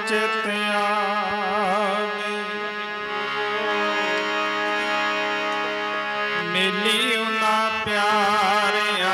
चित आवे मिली उना प्यारिया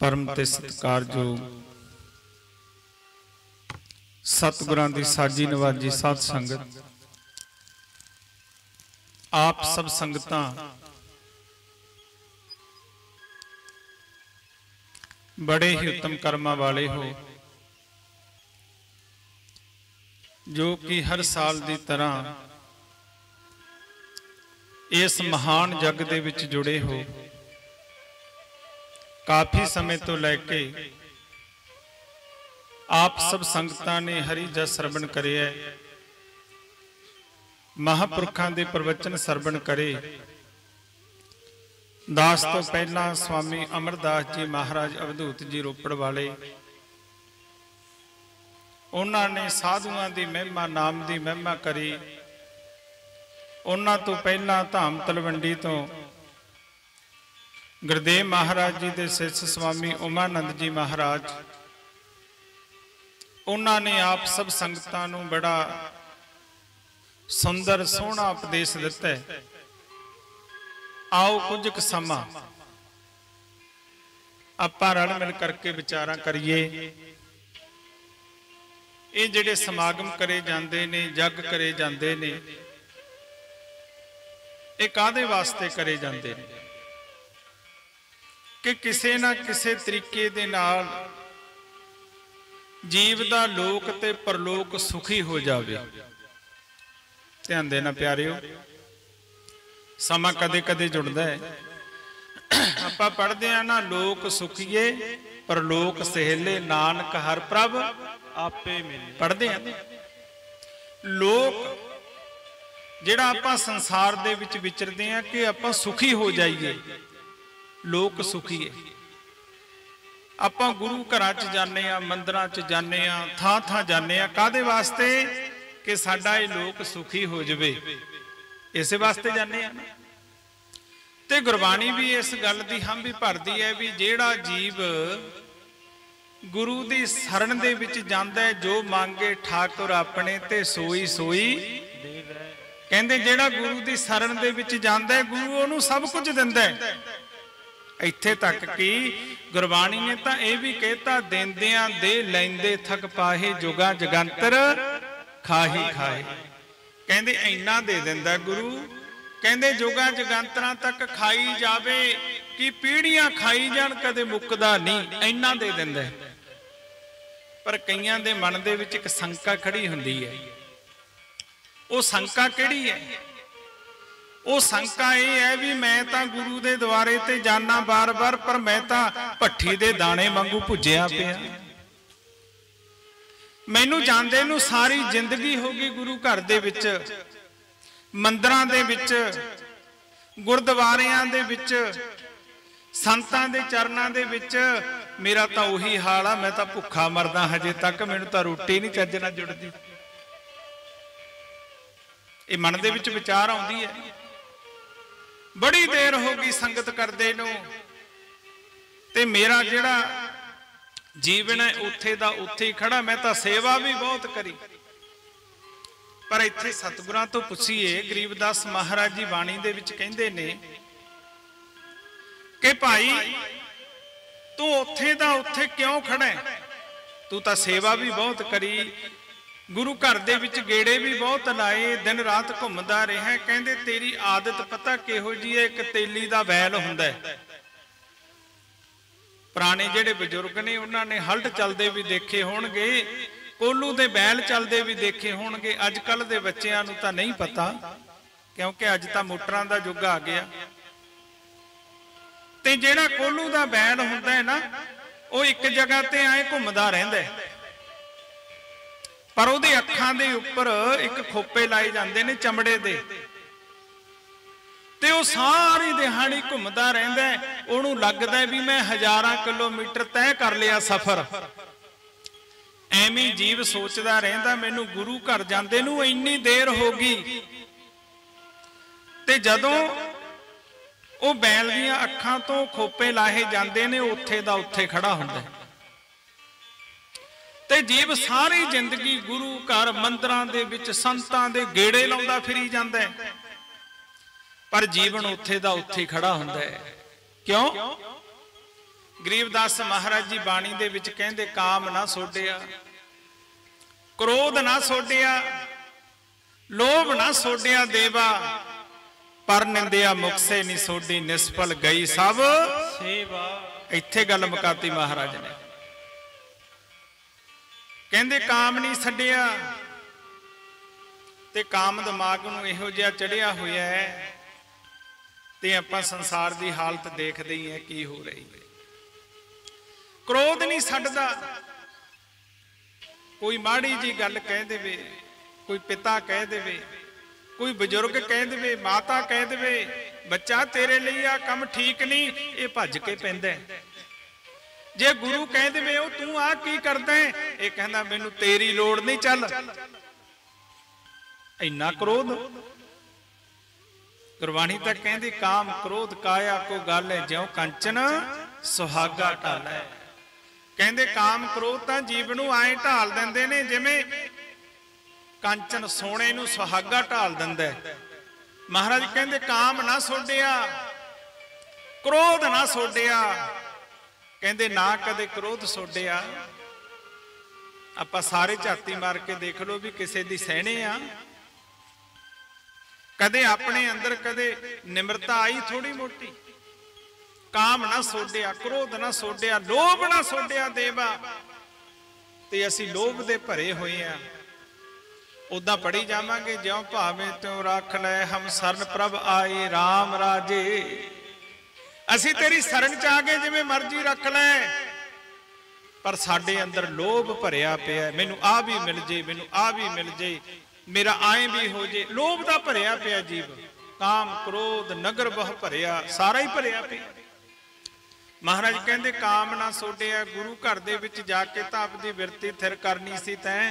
परम ते सत्कारयोग सतगुरां दी साजी नवाजी साध संगत आप सब संगतां बड़े ही उत्तम कर्मा वाले हो जो कि हर साल की तरह इस महान जग दे विच जुड़े हो। काफी समय तो लैके आप सब संगतां ने हरि जस सरवण करे, महापुरखां दे प्रवचन सरवण करे। दास तो पहला स्वामी अमरदास जी महाराज अवधूत जी रोपड़ वाले, उन्होंने साधुआं दी महिमा नाम दी महिमा करी। उन्हां तो पहला धाम तलवंडी तो गुरदेव महाराज जी के शिष्य स्वामी उमानंद जी महाराज, उन्होंने आप सब संगतां नूं बड़ा सुंदर सोहना उपदेश दिता है। आओ कुछ क समा आपां रल मिल करके विचारां करिए। ये जिहड़े समागम करे जांदे ने, जग करे जांदे ने, ये काहदे वास्ते करे जांदे ने कि किसी ना किसी तरीके दे नाल जीव दा लोक ते परलोक सुखी हो जावे। ध्यान देना प्यारिओ, समा कदे कदे जुड़दा है। आपां पढ़दे आ ना, लोक सुखीए परलोक सहेले नानक हर प्रभ आपे मिले। पढ़ते हैं लोक जिहड़ा आपां संसार दे विच विचरदे हैं कि आपां सुखी हो जाइए, लोक सुखी है। आपां गुरु घरां च जाने आ, मंदिरां च जाने आ, थां थां जाने आ, काहदे वास्ते कि साडा ये लोक सुखी हो जावे, इसे वास्ते जाने आ। ते गुरबाणी भी इस गल दी हम भी भरदी है भी जेड़ा जीव गुरु दी शरण दे विच जांदा है, जो मांगे ठाकुर अपने ते सोई सोई कहंदे जेड़ा गुरु दी शरण दे विच जांदा है, गुरु ओनू सब कुछ दिंदा है। इत्थे तक कि गुरबाणी ने तां इह भी कहता, देंदियां दे लैंदे थक पाहे, जुगा जगंतर खाही खाए। कहंदे इन्ना दे दिंदा गुरु, कहंदे जुगा जगंतरां तक खाई जावे कि पीढ़ियां खाई जाण, कदे मुक्कदा नहीं, इन्ना दे दिंदा है। पर कईयां दे मन दे विच एक शंका खड़ी हुंदी है। वो शंका किहड़ी है? वो शंका ये है भी मैं तां गुरु दे द्वारे ते जाना बार बार, पर मैं तां भट्ठी दे दाणे वांगू भुज्जिया पिया। मैनू जांदे नू सारी जिंदगी हो गई गुरु घर दे विच, मंदिरां दे विच, गुरद्वारियां दे विच, संतां दे चरनां दे विच, मेरा तां उही हाल आ, मैं तां भुखा मरदा हजे तक, मैनू तां रोटी नहीं चज नाल जुड़दी। ये मन दे विच विचार आउंदी है। बड़ी देर हो गई संगत करदे नू, ते मेरा जिहड़ा जीवन है उत्थे दा उत्थे ही खड़ा, मैं तां सेवा भी बहुत करी। पर इत्थे सतगुरां तो पुछीए, गरीबदास महाराज जी बाणी दे विच कहंदे ने कि भाई तू उत्थे दा उत्थे क्यों खड़ा है? तू तां सेवा भी बहुत करी, गुरु घर दे विच गेड़े भी बहुत लाए, दिन रात घुमदा रहा। कहंदे तेरी आदत पता किहो जी है? एक तेली दा बैल हुंदा है। पुराने जिहड़े बजुर्ग ने उन्होंने हल्ट चलदे भी देखे होणगे, कोलू दे बैल चलदे भी देखे होणगे। अजकल दे बच्चिआं नूं तां नहीं पता, क्योंकि अज तां मोटरां दा युग आ गया। ते जिहड़ा कोलू दा बैल हुंदा है ना, वो एक जगह ते आए घुमदा रहिंदा है, पर उहदी अखां दे उपर एक खोपे लाए जांदे ने चमड़े दे, ते वो सारी दिहाड़ी घुमदा रहिंदा है। उहनूं लगदा है भी मैं हज़ारां किलोमीटर तय कर लिया सफर। एवें जीव सोचदा रहिंदा मैनू गुरु घर जांदे नूं इन्नी देर हो गई। ते जदों वो बैल दीआं अखां तो खोपे लाहे जांदे ने, उत्थे दा उत्थे खड़ा हुंदा है। ते जीव सारी जिंदगी गुरु घर मंदिरां दे विच संतां दे गेड़े लाउंदा फिरी जांदा है, पर जीवन उत्थे दा उत्थे खड़ा हुंदा है। क्यों? गरीबदास महाराज जी बाणी दे विच कहंदे, काम ना सोडिया, क्रोध ना सोडिया, लोभ ना सोडिया देवा, पर निंदिया मुख से नहीं सोडी, निष्फल गई सब सेवा। इत्थे गल मुकाती महाराज ने। कहंदे काम नहीं छड्डिया, ते काम दिमाग नूं इहो जिहा चढ़िया होया है, ते आपां संसार दी हालत देखदे ही है की हो रही है। क्रोध नहीं छड्डदा। कोई माड़ी जी गल कह देवे, कोई पिता कह देवे, कोई बजुर्ग कह देवे, माता कह देवे, बच्चा तेरे लिए आ काम ठीक नहीं, ये भज के पैंदा है। जे गुरु कह देवे ओ तू आ की करदा है, ये कहंदा मैनू तेरी लोड़ नहीं, चल। इन्ना क्रोध। गुरबाणी तक कहंदी, काम क्रोध काया को गल है, ज्यों कंचन सुहागा ढाल है। कहंदे काम क्रोध तां जीव नूं आए ढाल दिंदे ने, जिवें कंचन सोने नूं सुहागा ढाल दिंदा है। महाराज कहंदे काम ना सोडिया, क्रोध ना सोडिया। कहंदे ना कदे क्रोध सोडिया। आपां सारे झाती मार के देख लो भी किसे दी सहने आ? कदे अपने अंदर कदे निमरता आई थोड़ी मोटी? काम ना सोडिया, क्रोध ना सोडिया, लोभ ना सोडिया देवा। ते असी लोभ दे भरे होए आ। उदा पढ़ी जावांगे, ज्यों भावे त्यों रख लै हम सरन प्रभ आए राम राजे। असी तेरी शरण च आ गए, जिवें मर्जी रख लै। पर साडे अंदर लोभ भरिया पिया, मैनू आ भी मिल जे, मैनू आ भी मिल जे, मेरा आए भी हो जे। लोभ दा भरिया पिया जीव, काम क्रोध नगर बह भरिया, सारा ही भरिया पिया। महाराज कहते काम ना सोडिया, गुरु घर दे विच जाके तां आपदी बिरती थिर करनी सी तैं,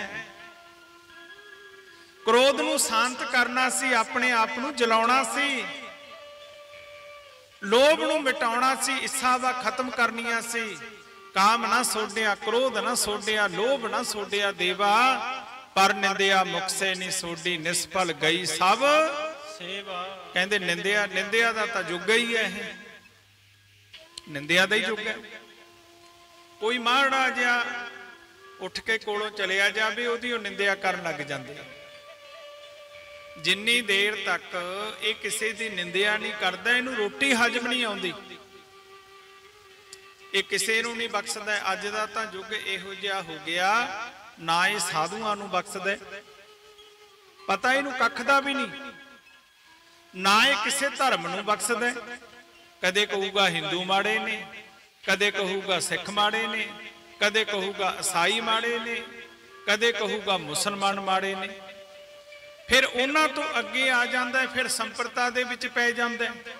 क्रोध नूं शांत करना सी, अपने आप नूं जलाउणा सी, लोभ नूं मिटाउणा सी, इच्छावां खत्म करनियां सी। काम ना सोडिया, क्रोध ना सोडिया, लोभ ना सोडिया देवा, पर निंदिया मुख से नहीं सोडी, निष्फल गई सब सेवा। कहते निंदिया, निंदिया दा तां युग ही है, निंदिया दा ही युग है। कोई माड़ा जिहा उठ के कोलों चलिया जावे, ओहदी ओह निंदिया करन लग जांदे। जिन्नी देर तक ये किसी की निंदिया नहीं करता, इनू रोटी हजम नहीं आती, ये किसी नूं नहीं बख्शदा। अज दा तां युग इहो जिहा हो गया, ना ये साधुआं नूं बख्शदा, पता इनू कख दा भी नहीं, ना ये किसी धर्म नूं बख्शदा। कदे कहूगा हिंदू माड़े ने, कदे कहूगा सिख माड़े ने, कदे कहूगा ईसाई माड़े ने, कदे कहूगा मुसलमान माड़े ने। फिर उन्हां तो अगे आ जांदा है, फिर संप्रता दे विच पै जांदा है,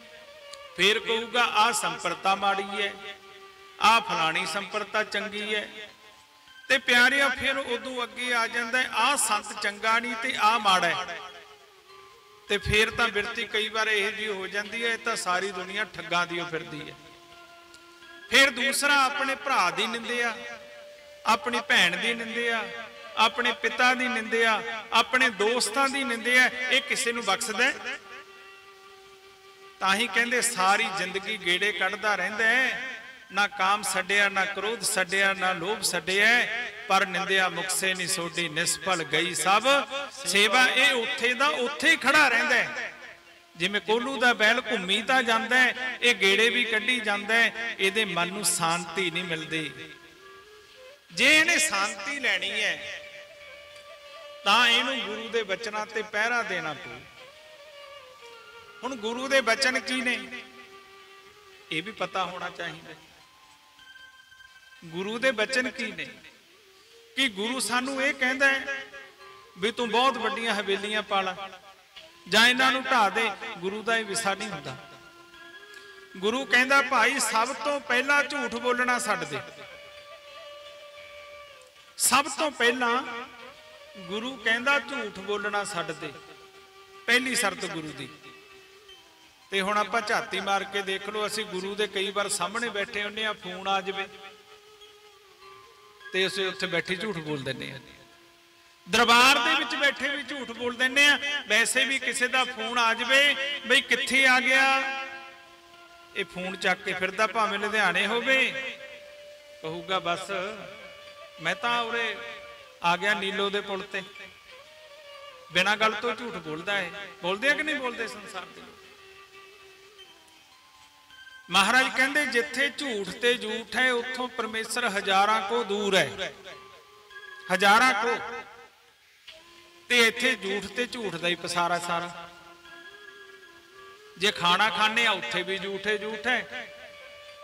फिर कहूगा आ संप्रता माड़ी है, आ फलानी संप्रता चंगी है। ते प्यारिया फिर उदों अगे आ जांदा है, आ संत चंगा नहीं ते आ माड़ा है। ते फिर तां बिरती कई बार इहो जी हो जाती है, तां सारी दुनिया ठग्गां दी फिरदी है। फिर दूसरा अपने भरा दी निंदिया, अपनी भैन दी निंदिया, अपने पिता दी निंदिया, अपने दोस्तां दी निंदिया, ये किसी नूं बख्शदा? ताही कहंदे सारी जिंदगी गेड़े कढ़दा रहिंदा है, ना काम छड्डिया, ना क्रोध छड्डिया, ना लोभ छड्डिया, पर निंदिया मुख से नहीं सोडी, निष्फल गई सब सेवा। ये उत्थे दा उत्थे ही खड़ा रहिंदा है, जिवें कोलू दा बैल घुम्मी तां जांदा है, ये गेड़े भी कढ़ी जांदा है, इहदे मन नूं शांति नहीं मिलदी। जे इहने शांति लैनी है तां इहनूं गुरु दे बचनां ते पहरा देना पऊ। हुण गुरु दे बचन की ने, ये भी पता होना चाहिए। गुरु दे बचन की ने कि गुरु सानू ये कहंदा है भी तू बहुत वड्डियां हवेलियां पाला जां इन्हां नूं ढा दे, गुरु दा ये विसा नहीं हुंदा। गुरु कहंदा भाई सब तो पहला झूठ बोलना छड्ड दे। सब तो पहला गुरु कहंदा झूठ बोलना छड्ड दे, पहली शर्त गुरु दी। ते हुण आपां झाती मार के देख लो, असीं गुरु दे कई बार सामने बैठे हुंदे आ, फोन आ जावे ते असीं उत्थे बैठे झूठ बोल दिंदे आ। दरबार दे विच बैठे भी झूठ बोल दिंदे आ। वैसे भी किसी दा फोन आ जावे बई कित्थे आ गया, ये फोन चक के फिरदा, भावें लुधियाणे होवे, कहूगा बस मैं तां उरे आ गया नीलो दे पुल ते। बिना गल तो झूठ बोलदा है। बोलदे कि नहीं बोलदे संसार दे? महाराज कहंदे जिथे झूठ ते झूठ है, उत्थों परमेश्वर हजारां को दूर है, हजारां को। ते इत्थे झूठ ते झूठ दा ही पसारा सारा। जे खाना खाने उत्थे भी झूठ है,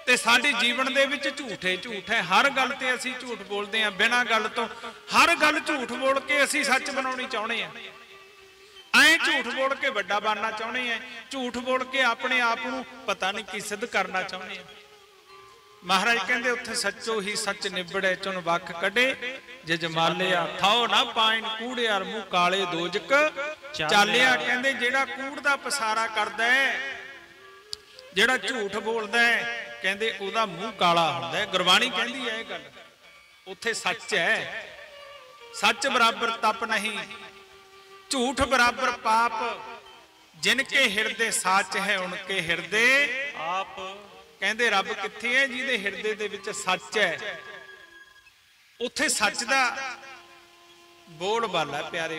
ते साडे जीवन दे विच झूठ है। हर गल ते असीं झूठ बोलदे हां, बिना गल तो हर गल झूठ बोल के असीं सच बनाउणी चाहुंदे हां। ऐ झूठ बोल के वड्डा बनना चाहुंदे हैं, झूठ बोल के अपने आप नूं पता नहीं की सिद्ध करना चाहुंदे हैं। महाराज कहंदे उत्थे सच्चो ही सच निबड़े, चुन वख कढे जजमालिया, थाओ ना पाइन कूड़ियार मुंह काले दोजक चालिया। कहंदे जेड़ा कूड़ दा पसारा करदा है, जेड़ा झूठ बोलदा है, कहंदे ओहदा मुंह काला हुंदा है। गुरबाणी कहंदी है ये गल, उत्थे सच है। सच बराबर तप नहीं, झूठ बराबर पाप, जिनके हिरदे साच है उनके हिरदे आप। कहंदे रब कित्थे है? जिहदे हिरदे दे विच सच है, उत्थे सच दा बोल बाला प्यारे।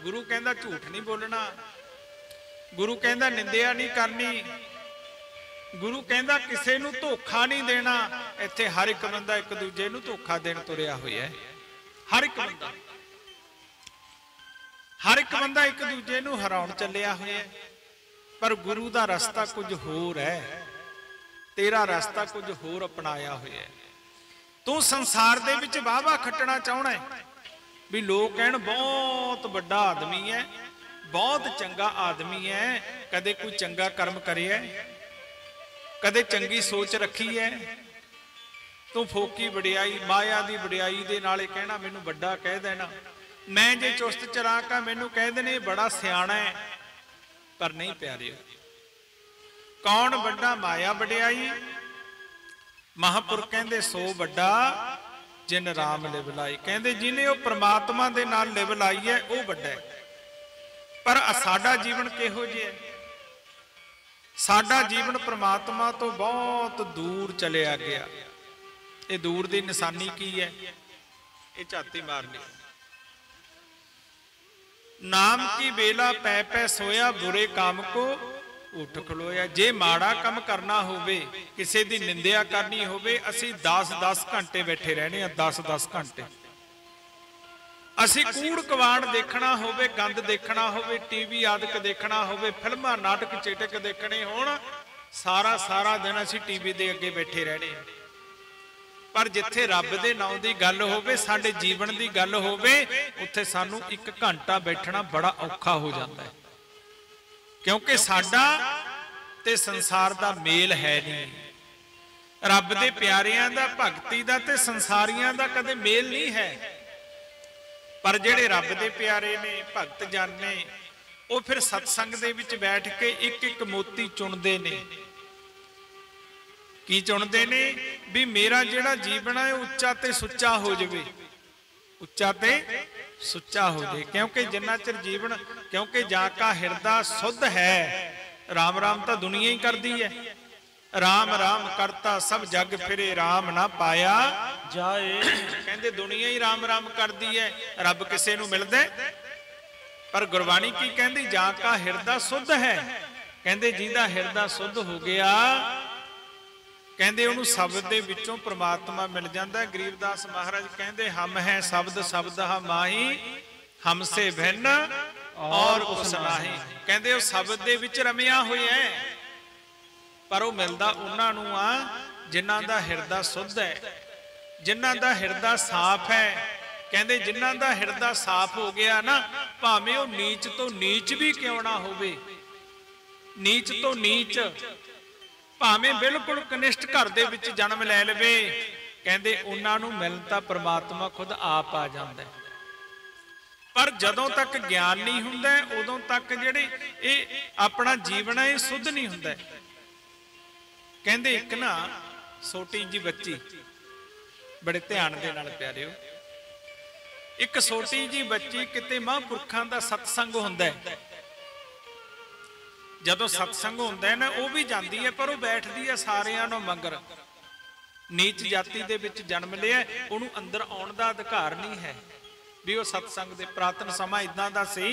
गुरु कहंदा झूठ नहीं बोलना, गुरु कहंदा निंदिया नहीं करनी, गुरु कहंदा किसे नूं धोखा नहीं देना। इत्थे हर एक बंदा एक दूजे नूं धोखा देण तुरिया होया है। हर एक बंदा, हर एक बंदा एक दूजे नूं हराउण चलिया होया है। पर गुरु दा रस्ता कुछ होर है, तेरा रास्ता कुछ होर अपनाया होया है। तू संसार दे विच वाहवा खट्टना चाहना है भी लोग कहण बहुत बड़ा आदमी है, बहुत चंगा आदमी है, कदे कोई चंगा कर्म करे है, कदे चंगी सोच रखी है। तू फोकी वडियाई माया की वडियाई दे नाले कहना मैनू बड़ा कह देना, मैं जे चुस्त चराक मैनू कह देने बड़ा सियाणा है। पर नहीं प्यारे, कौन बड़ा माया वडियाई? महापुरख कहंदे सो बड़ा जिन राम लिव लाई। कहंदे जिन्हें वो परमात्मा दे नाल लिव लाई है वह बड़ा है। पर साडा जीवन किहो जिहा है? साडा जीवन परमात्मा तो बहुत दूर चलिया गया। ये दूर की निशानी की है? ये झाती मारनी। नाम की बेला पै पै सोया बुरे काम को उठ खलोया। जे माड़ा काम करना होवे, किसी की निंदिया करनी होवे, असी 10-10 घंटे बैठे रहने, 10-10 घंटे। असी कूड़ कवाड़ देखना होवे, गंद देखना होवे, टीवी आदि देखना होवे, फिल्मां नाटक चेटक देखने होण, सारा सारा दिन असी टीवी दे अगे बैठे रहने। पर जिथे रब दे नाम की गल होवे, साडे जीवन की गल होवे, उत्थे सानू 1 घंटा बैठना बड़ा औखा हो जाता है। क्योंकि साडा ते संसार दा मेल है नहीं। रब दे प्यारियां दा, भगती दा ते संसारियां दा कदे मेल नहीं है। पर जेड़े रब दे प्यारे ने, भगत जन ने, वो फिर सत्संग दे विच बैठ के एक एक मोती चुनते ने। की चुनते ने? भी मेरा जेड़ा जीवन है उच्चा ते सुच्चा हो जाए, उच्चा ते सुच्चा हो जाए। क्योंकि जिन्ना चिर जीवन, क्योंकि जाका हिरदा शुद्ध है, राम राम तो दुनिया ही करती है। राम राम करता सब जग फिरे, राम ना पाया जाए। कहते दुनिया ही राम राम करती है, रब किसे नू मिलदे? पर गुरबाणी की कहती जाका हिरदा शुद्ध है। कहते जिहदा हिरदा शुद्ध हो गया, कहते उन्होंने शब्द के विचों परमात्मा मिल जाता। गरीबदास महाराज कहते हम है शब्द, शब्द हा माही, हमसे भिन्न और कुछ नहीं। कहते शब्द के विच रमिया हुआ है, पर वह मिलता उन्होंने आ जिन्हां दा हिरदा शुद्ध है, जिन्हां दा हिरदा साफ है। कहते जिन्हां दा हिरदा साफ हो गया ना, भावें वह नीच तो नीच भी क्यों ना होवे, नीच तो नीच, भावें बिल्कुल कनिष्ठ घर दे विच जन्म लै लवे, कहते उन्होंने मिलन तां परमात्मा खुद आप आ जाता है। पर जदों तक ज्ञान नहीं हुंदा, उदों तक जिहड़े ये अपना जीवन है शुद्ध नहीं हुंदा। कहते एक ना छोटी जी बच्ची, बड़े ध्यान दे नाल प्यारिओ, एक छोटी जी बच्ची किते महापुरखां दा सत्संग हुंदा है। जदों सत्संग होंदा है ना, वो भी जाती है, पर वो बैठती है सारियां नूं मगर। नीच जाति दे विच जन्म लिया, उन्होंने अंदर आउण दा अधिकार नहीं है। भी वो सत्संग दे पुरातन समा इदां दा सी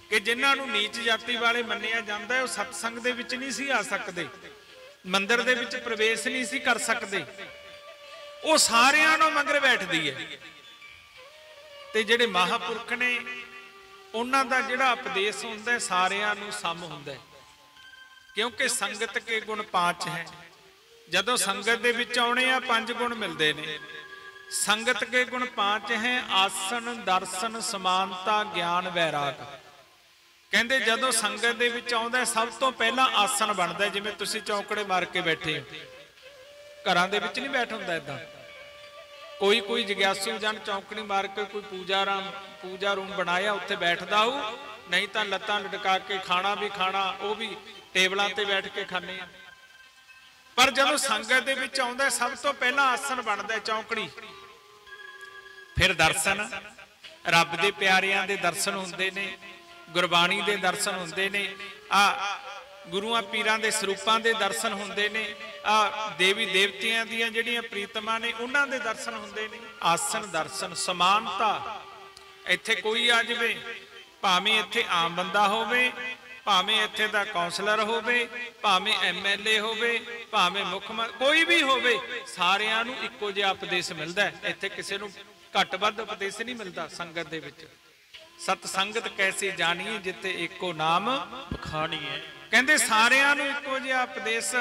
कि जिन्हां नूं नीच जाति वाले मन्निया जांदा है, वो सत्संग दे विच नहीं सी आ सकदे, मंदिर दे विच प्रवेश नहीं सी कर सकदे। वो सारियां नूं मगर बैठदी है। ते जिहड़े महापुरख ने, उन्हां दा जिहड़ा उपदेश हुंदा है सारियां नूं सम हुंदा है। क्योंकि संगत के गुण 5 है। जदों संगत दे विच आउणे आ 5 गुण मिलदे ने। संगत के गुण 5 हैं, आसन, दर्शन, समानता, ज्ञान, वैराग। कहंदे जदों संगत दे विच आउंदा सब तो पहला आसन बनदा, जिवें तुसीं चौकड़े मार के बैठे हो, घरां दे विच नहीं बैठ हुंदा इदां। कोई कोई जग्यासू जन चौकड़ी मार के कोई पूजा रूम बनाया, उत्थे बैठदा हो, नहीं तो लत्तां लटका के खाना भी खाना, वो भी टेबलों ते बैठ के खाने। पर जदों संगत दे विच आउंदा सब तो पहला आसन बनदा चौकड़ी, फिर दर्शन, रब दे प्यारियां दे दर्शन हुंदे ने, गुरबाणी दे दर्शन हुंदे ने, गुरुआं पीरां दे सरूपां दे दर्शन हुंदे ने, देवी देवतियां दियां जिहड़ियां प्रीतमां ने उन्हां दे दर्शन हुंदे ने। आसन, दर्शन, समानता। इत्थे कोई आ जावे, भावें इत्थे आम बंदा होवे, भावें इत्थे दा कौंसलर होवे, भावें MLA होवे, भावें मुख्यमंत्री, कोई भी होवे, सारियां नूं इक्को जिहा उपदेश मिलदा है। इत्थे किसी नूं घट वध उपदेश नहीं मिलता। संगत दे विच सतसंगत कैसे जानिए जिते एको नाम बखाणीए। कहते सारियां नूं इक्को जिहा उपदेश,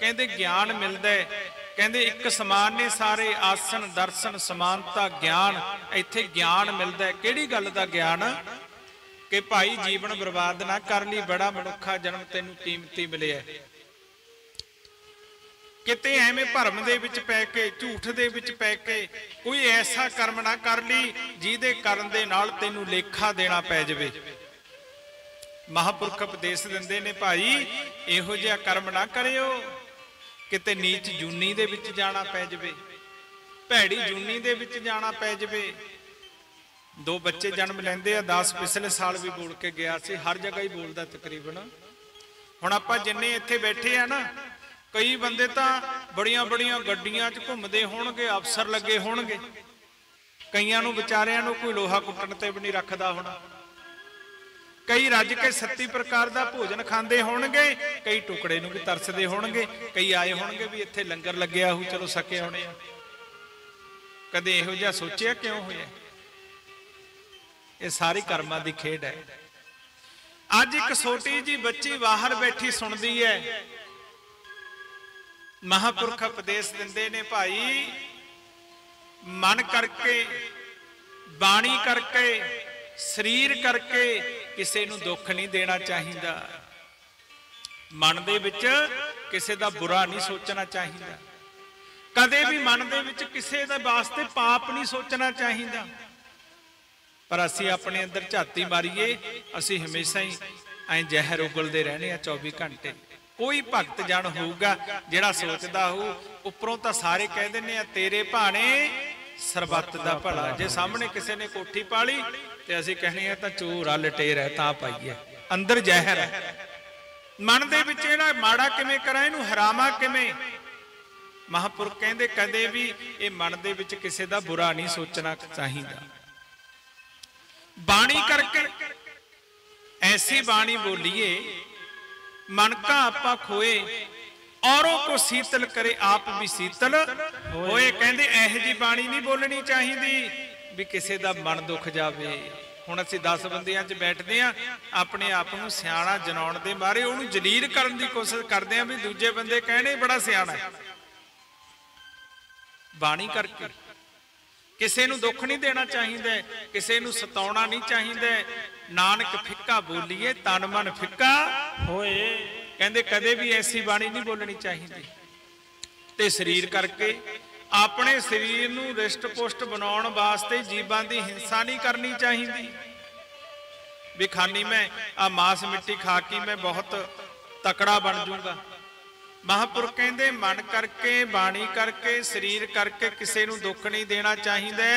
कहते ज्ञान मिलदा है। कहते एक समान ने सारे आसन दर्शन समानता ज्ञान। इत्थे ज्ञान मिलता है, किहड़ी गल दा ज्ञान कि भाई जीवन बर्बाद ना कर ली, बड़ा मनुखा जन्म तैनूं कीमती मिलिया। किते एवें भरम दे विच पै के झूठ दे विच पै के कोई ऐसा कर्म ना कर ली जिहदे करन दे नाल तैनूं लेखा देना पै जावे। महापुरख उपदेश दिंदे ने भाई इहो जिहा कर्म ना करियो किते नीच जूनी दे विच जाना पै जावे, भैड़ी जूनी दे विच जाना पै जावे। 2 बच्चे जन्म लैंदे आ, 10 पिछले साल भी बोल के गया सी, हर जगह ही बोलदा तकरीबन। हुण आपां जिन्ने इत्थे बैठे आ ना, कई बंदे तां बड़ियां बड़ियां गड्डियां च घुमदे होणगे, अफसर लगे होणगे, कईयां नूं विचारियां नूं कोई लोहा कुੱਟਣ ते भी नहीं रखदा होणा, कई रज के 37 प्रकार का भोजन खाते होणगे, कई टुकड़े नूं भी तरसदे होणगे, कई आए होणगे भी इत्थे लंगर लग्या हो, चलो सके होणे। कदे इहो जिहा सोचिया क्यों होया? ये सारी कर्मां दी खेड है। अज एक छोटी जी बच्ची बाहर बैठी सुनदी है, महापुरख उपदेश दिंदे ने भाई मन करके बाणी करके शरीर करके किसी नूं दुख नहीं देना चाहिए, मन दे विच किसी दा बुरा नहीं सोचना चाहिए, कदे भी मन दे विच किसी दे वास्ते पाप नहीं सोचना चाहिए। पर असी अपने अंदर झाती मारीए, असी हमेशा ही ऐ जहर उगलते रहने 24 घंटे। कोई भगत जन होगा जिहड़ा सोचदा हो, उपरों तो सारे कह दिंदे तेरे भाणे सरबत दा भला। जे सामने किसी ने कोठी पा ली ते असीं कहने आ तां चोर आ लटेर है तां पाईए, अंदर जहर है। मन दे विच इहड़ा माड़ा किवें करां, इहनूं हरामा किवें? महापुरख कहंदे कदे भी ये मन दे विच किसी दा बुरा नहीं सोचना चाहिए। बाणी करके ऐसी बाणी बोलिए मन का आपा खोए, औरों को शीतल करे आप भी शीतल होए। कहंदे एह जी बाणी नहीं बोलनी चाहिए भी किसी दा मन दुख जावे। हुण असीं 10 बंदियां च बैठदे आ, अपने आप नूं सियाणा जनाउण दे मारे उहनूं जलील करन दी कोशिश करदे आ भी दूजे बंदे कहणे बड़ा सियाणा है। बाणी करके किसी नूं दुख नहीं देना चाहिए, किसी नूं सताउणा नहीं चाहिए। नानक फिक्का बोलीए तन मन फिक्का होए। कहंदे कदे भी ऐसी बाणी नहीं बोलनी चाहिए। ते शरीर करके अपने शरीर नूं रिष्ट पुष्ट बनाउण वास्ते जीवां दी हिंसा नहीं करनी चाहिए। भी खानी मैं आ मांस मिट्टी खा के मैं बहुत तकड़ा बन जूंगा। महापुरख कहंदे मन करके बाणी करके शरीर करके किसी नूं दुख नहीं देना चाहिए।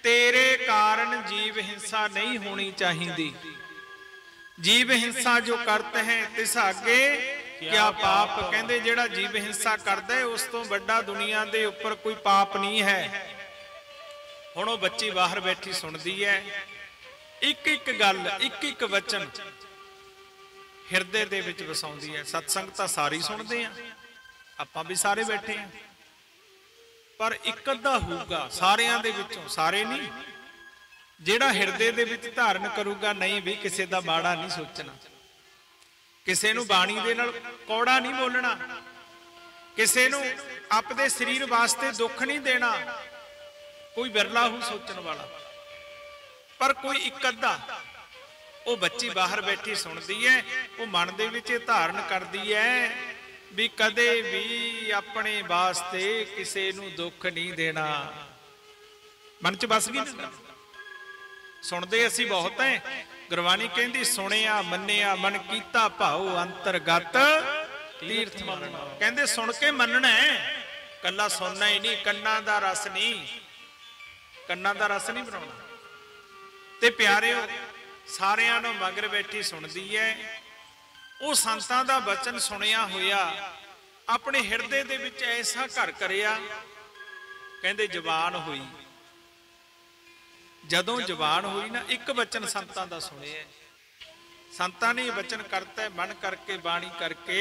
तेरे कारण जीव हिंसा नहीं होनी चाहिए। जीव हिंसा जो करते हैं तिस आगे क्या पाप। कहंदे जेड़ा जीव हिंसा करदा है उस तो बड़ा दुनिया दे उपर कोई पाप नहीं है। हुण ओह बच्ची बाहर बैठी सुनदी है, एक एक गल एक एक वचन हिरदे दे विच वसाउंदी है। सत्संग तां सारी सुनदे आ, आपां भी सारे बैठे हैं, पर एक अद्धा होऊगा सारियां दे विचों, सारे नहीं, जेड़ा हिरदे दे विच धारण करूगा नहीं भी किसी दा माड़ा नहीं सोचना, किसी नूं बाणी दे नाल कौड़ा नहीं बोलना, किसी नूं अपने शरीर वास्ते दुख नहीं देना। कोई बिरला हो सोचण वाला, पर कोई एक अद्धा। वो बच्ची बाहर बैठी सुनती है, वो मन दे विच धारण करती है भी कदे भी अपने वास्ते किसी नूं दुख नहीं देना। मन च बस गई ना। सुनते असी बहुत है। गुरबाणी कहती सुनिया मन्निया मन कीता भाओ अंतरगत तीर्थ मनना। कहते सुन के मनना है, कला सुनना ही नहीं, कन्ना दा रस नहीं, कन्ना दा रस नहीं बनाना। ते प्यारे सारियां नूं मगर बैठी सुनदी है। वो संतां दा वचन सुनिया होया अपने हिरदे दे विच ऐसा घर करिया। कहंदे जवान हुई, जदों जवान हुई ना एक वचन संतां दा सुनिया। संतां ने वचन करता है मन करके बाणी करके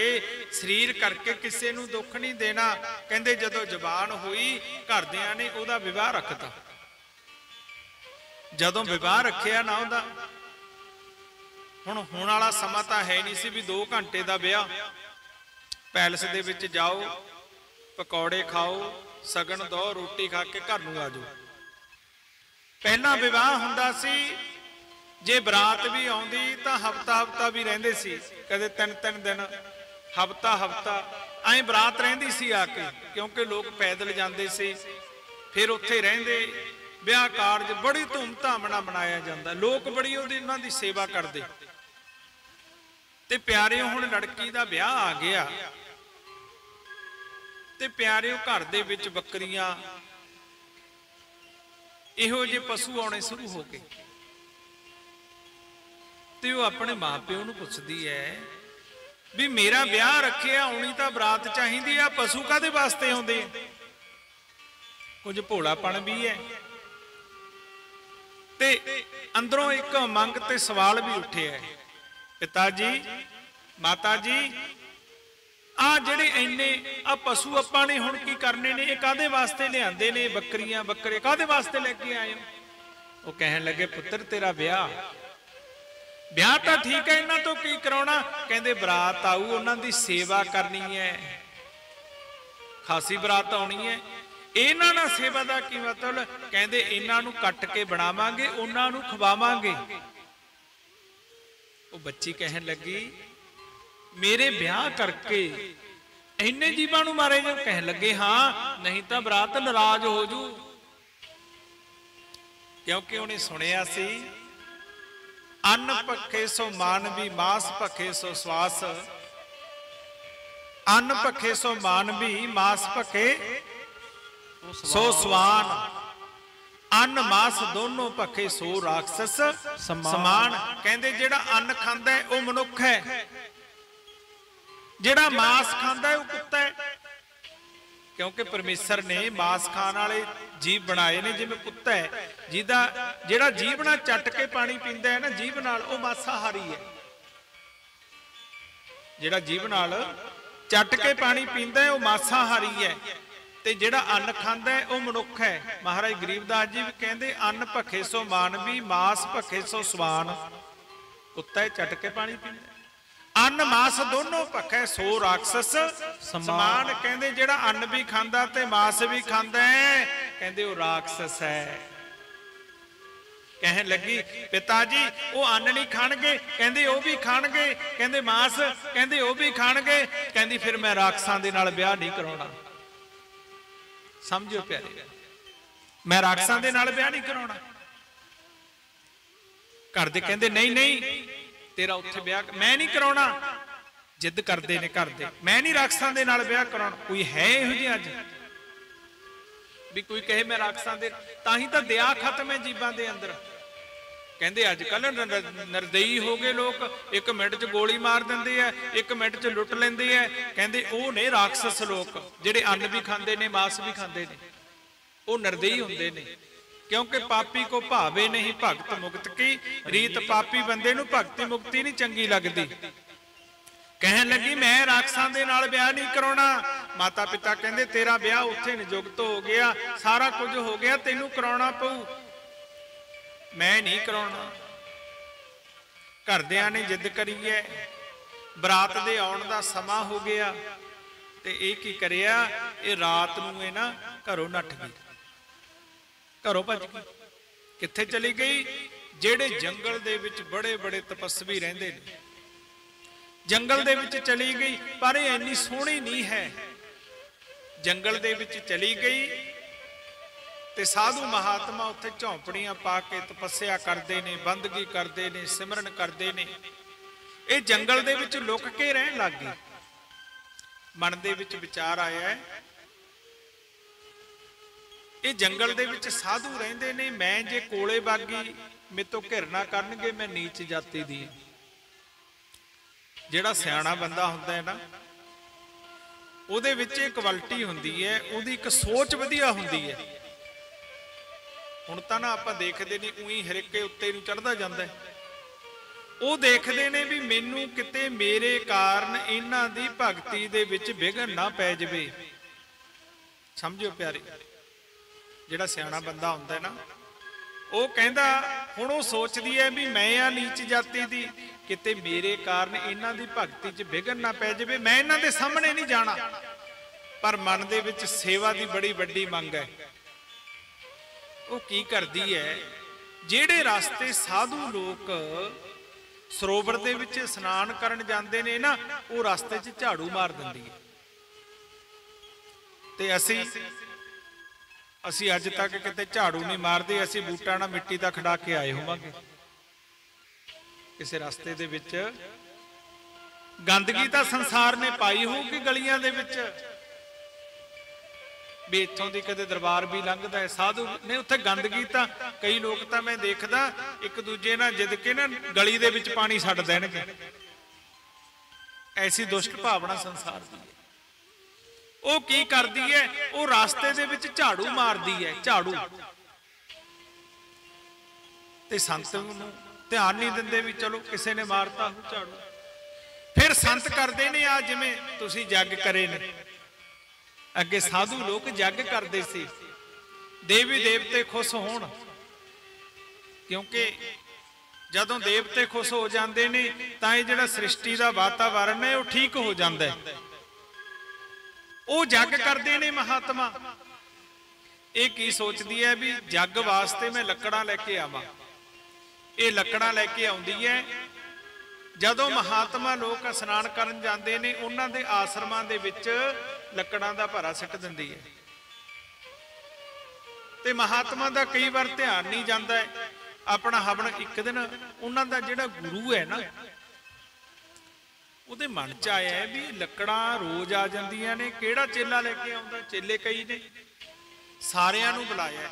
शरीर करके किसी नूं दुख नहीं देना। कहंदे जदों जवान हुई घरदियां ने उहदा विवाह रखता। जदों विवाह रखिया ना उहदा, हुण होण वाला समा तां है नहीं सी भी 2 घंटे दा विआह। पैलस दे विच जाओ, पकौड़े खाओ, सगन दो, रोटी खा के घर नूं आ जाओ। पहला विवाह हुंदा सी, जे बरात भी आउंदी तां हफ्ता हफ्ता भी रहिंदे सी, कदे 3-3 दिन, हफ्ता हफ्ता ऐं बरात रहिंदी सी आके, क्योंकि लोग पैदल जांदे सी, फिर उत्थे रहिंदे। विआह कारज बड़ी धूमधाम नाल मनाया जांदा, लोग बड़ी उन्हां दी सेवा करदे। ते प्यारिओ हुण लड़की दा विआह आ गया ते प्यारिओ घर दे विच बकरियां इहो जे पशु आउणे शुरू हो गए ते वो अपने मां प्यो नूं पुछदी है भी मेरा विआह रखिया, आउणी तां बरात चाहीदी आ, पशु काहदे वास्ते आउंदे? कुछ भोलापन भी है ते अंदरों एक मंग ते सवाल भी उठे है, पिता जी माता जी आ जिहड़े इन्ने आ पशु आपां ने हुण की करने ने, काहदे वास्ते लिआंदे ने? बकरियां बकरे काहदे वास्ते लैके आए हो? वो कहन लगे पुत्र तेरा विआह, विआह तां ठीक है, इन्हां तो की कराउणा? कहंदे बरात आऊ, उन्हां दी सेवा करनी है, खासी बरात आउणी है, इन्हां नाल सेवा दा की मतलब? कहंदे इन्हां नूं कट के बनावांगे, उन्हां नूं खवावांगे। वो बच्ची कहन लगी मेरे ब्याह करके इन्ने जीवां नूं मारे जाओ? कहन लगे हाँ, नहीं तां बरात नाराज हो जू, क्योंकि उन्हें सुनिया सी अन्न भखे सो मानवी, मास भखे सो स्वास। अन्न भखे सो मानवी, मास भखे सो स्वान। अन्न मास दोनों भखे सो राक्षस समान। कहंदे जिहड़ा अन्न खांदा है वह मनुख है, जिहड़ा मास खांदा है वह कुत्ता है, क्योंकि परमेश्वर ने मास खाने वाले जीव बनाए ने जिवें कुत्ता है, जिहदा जिहड़ा जीव नाल चट के पानी पींदा है ना जीव नाल, वह मासाहारी है। जिहड़ा जीव नाल चट के पानी पींदा है वह मासाहारी है, ते जिहड़ा अन्न खांदा है वह मनुख है। महाराज गरीबदास जी भी कहंदे अन्न भखे सो मानवी, मास भखे सो स्वान। कुत्ता है चट के पानी पींदा, अन्न मास दोनों भखे सो राक्षस समान। कहंदे जिहड़ा अन्न भी खांदा ते मास भी खांदा है, कहंदे वो राक्षस है। कहन लगी पिताजी वो अन्न नहीं खाणगे? कहंदे वो भी खाणगे। कहंदे मास? कहंदे वो भी खाणगे। कहंदी फिर मैं राक्षसां दे नाल ब्याह नहीं कराउणा। समझो प्यारे, मैं राक्षसां दे नाल ब्याह नहीं कराउणा। घर दे कहंदे नहीं नहीं तेरा उत्थे ब्याह मैं नहीं कराउणा। जिद करदे ने घर दे, मैं नहीं राक्षसां दे नाल ब्याह कराउणा। कोई है इहो जिहा अज भी कोई कहे मैं राक्षसां दे, तां ही तां दया खत्म है जीवां दे अंदर। कहंदे अजकल निर्दयी हो गए लोग, एक मिनट च गोली मार दिंदे आ, एक मिनट च लुट लैंदे आ। कहंदे ओ ने राक्षस लोग जिहड़े अन्न भी खांदे ने मांस भी खांदे ने, ओ निर्दयी हुंदे ने। क्योंकि पापी को भावे नहीं भगत मुक्त की रीत। पापी बंदे नूं भगती मुक्ति नहीं चंगी लगदी। कहन लगी मैं राक्षसां दे नाल ब्याह नहीं कराउणा। माता पिता कहंदे तेरा ब्याह उत्थे निजुगत हो गया, सारा कुछ हो गया, तैनूं कराउणा पऊ, मैं नहीं कराउणा। घरदियां ने जिद करी है, बरात दे आउण दा समा हो गया ते इह की करिया, इह रात नूं इह ना घरों नੱਠ गई, घरों भज गई। कित्थे चली गई? ਜਿਹੜੇ जंगल दे विच बड़े बड़े तपस्वी रहिंदे ने, जंगल दे विच चली गई। पर इह इन्नी सोहणी नहीं है। जंगल दे विच चली गई ते साधु महात्मा उत्थे झौंपड़ियां पा के तपस्या करते ने, बंदगी करते ने, सिमरन करते ने। ये जंगल दे विच लुक के रहन लग गई। मन दे विच विचार आया है, ये जंगल दे विच साधु रहिंदे ने, मैं जे कोले बागी मेरे तो घिरना करनगे, मैं नीच जाति दी। जिहड़ा सियाणा बंदा हुंदा है ना, उहदे विच इह क्वालिटी हुंदी है, उहदी एक सोच वधिया हुंदी है। हुण तां ना आपां देखदे नहीं, उही हरिके उत्ते नूं चढ़दा जांदा है। ਉਹ ਦੇਖਦੇ ਨੇ ਵੀ ਮੈਨੂੰ ਕਿਤੇ ਮੇਰੇ ਕਾਰਨ ਇਹਨਾਂ ਦੀ ਭਗਤੀ ਦੇ ਵਿੱਚ ਵਿਘਨ ਨਾ ਪੈ ਜਾਵੇ। ਸਮਝਿਓ ਪਿਆਰੇ, ਜਿਹੜਾ ਸਿਆਣਾ ਬੰਦਾ ਹੁੰਦਾ ਨਾ, ਉਹ ਕਹਿੰਦਾ, ਹੁਣ ਉਹ ਸੋਚਦੀ ਹੈ ਵੀ ਮੈਂ ਆ ਨੀਚ ਜਾਤੀ ਦੀ, ਕਿਤੇ ਮੇਰੇ ਕਾਰਨ ਇਹਨਾਂ ਦੀ ਭਗਤੀ 'ਚ ਵਿਘਨ ਨਾ ਪੈ ਜਾਵੇ, ਮੈਂ ਇਹਨਾਂ ਦੇ ਸਾਹਮਣੇ ਨਹੀਂ ਜਾਣਾ। पर मन दे विच सेवा की बड़ी वड्डी मंग है। वो की करदी है, जेड़े रास्ते साधु लोग सरोवर दे विच स्नान करन जांदे ने ना, वो रास्ते च झाड़ू मार दिंदी है। ते असी अज तक किते झाड़ू नहीं मारते, असी बूटा ना मिट्टी दा खड़ा के आए होवांगे। किसी रास्ते दे विच गंदगी तां संसार ने पाई होगी गलियां दे विच, भी इत्थों दी कदे दरबार भी लंघदा है, साधु ने उत्थे गंदगी तां कई लोग तां मैं देखदा एक दूजे नाल जिद के ना गली दे विच पानी छड्ड देणगे। ऐसी दुष्ट भावना संसार दी है। वो की करदी है, वो रास्ते दे विच झाड़ू मारदी है, झाड़ू। ते संत नूं ध्यान नहीं दिंदे भी चलो किसी ने मारता हो झाड़ू। फिर संत करते ने आ जिवें तुसीं जग करे ने। अगे साधु लोग जग करते सी, देवी देवते खुश होण, क्योंकि जदों देवते खुश हो जाते ने तां इह जिहड़ा सृष्टि का वातावरण है वो ठीक हो जाता है। वो जग करते ने महात्मा। ये की सोचती है भी जग वास्ते मैं लकड़ां लैके आवां, ये लकड़ां लैके आउंदी है। जदों महात्मा लोग स्नान करन जाते ने, उन्हां दे आश्रमां दे विच लकड़ां दा भरा सिट दिंदी है। ते महात्मा दा कई बार ध्यान नहीं जाता है अपना हवन। एक दिन उन्हां दा जिहड़ा गुरु है ना, ਉਹਦੇ मन च आया है भी लकड़ां रोज आ जांदियां ने, किहड़ा चेला लैके आउंदा। चेले कई ने, सारियां नूं बुलाया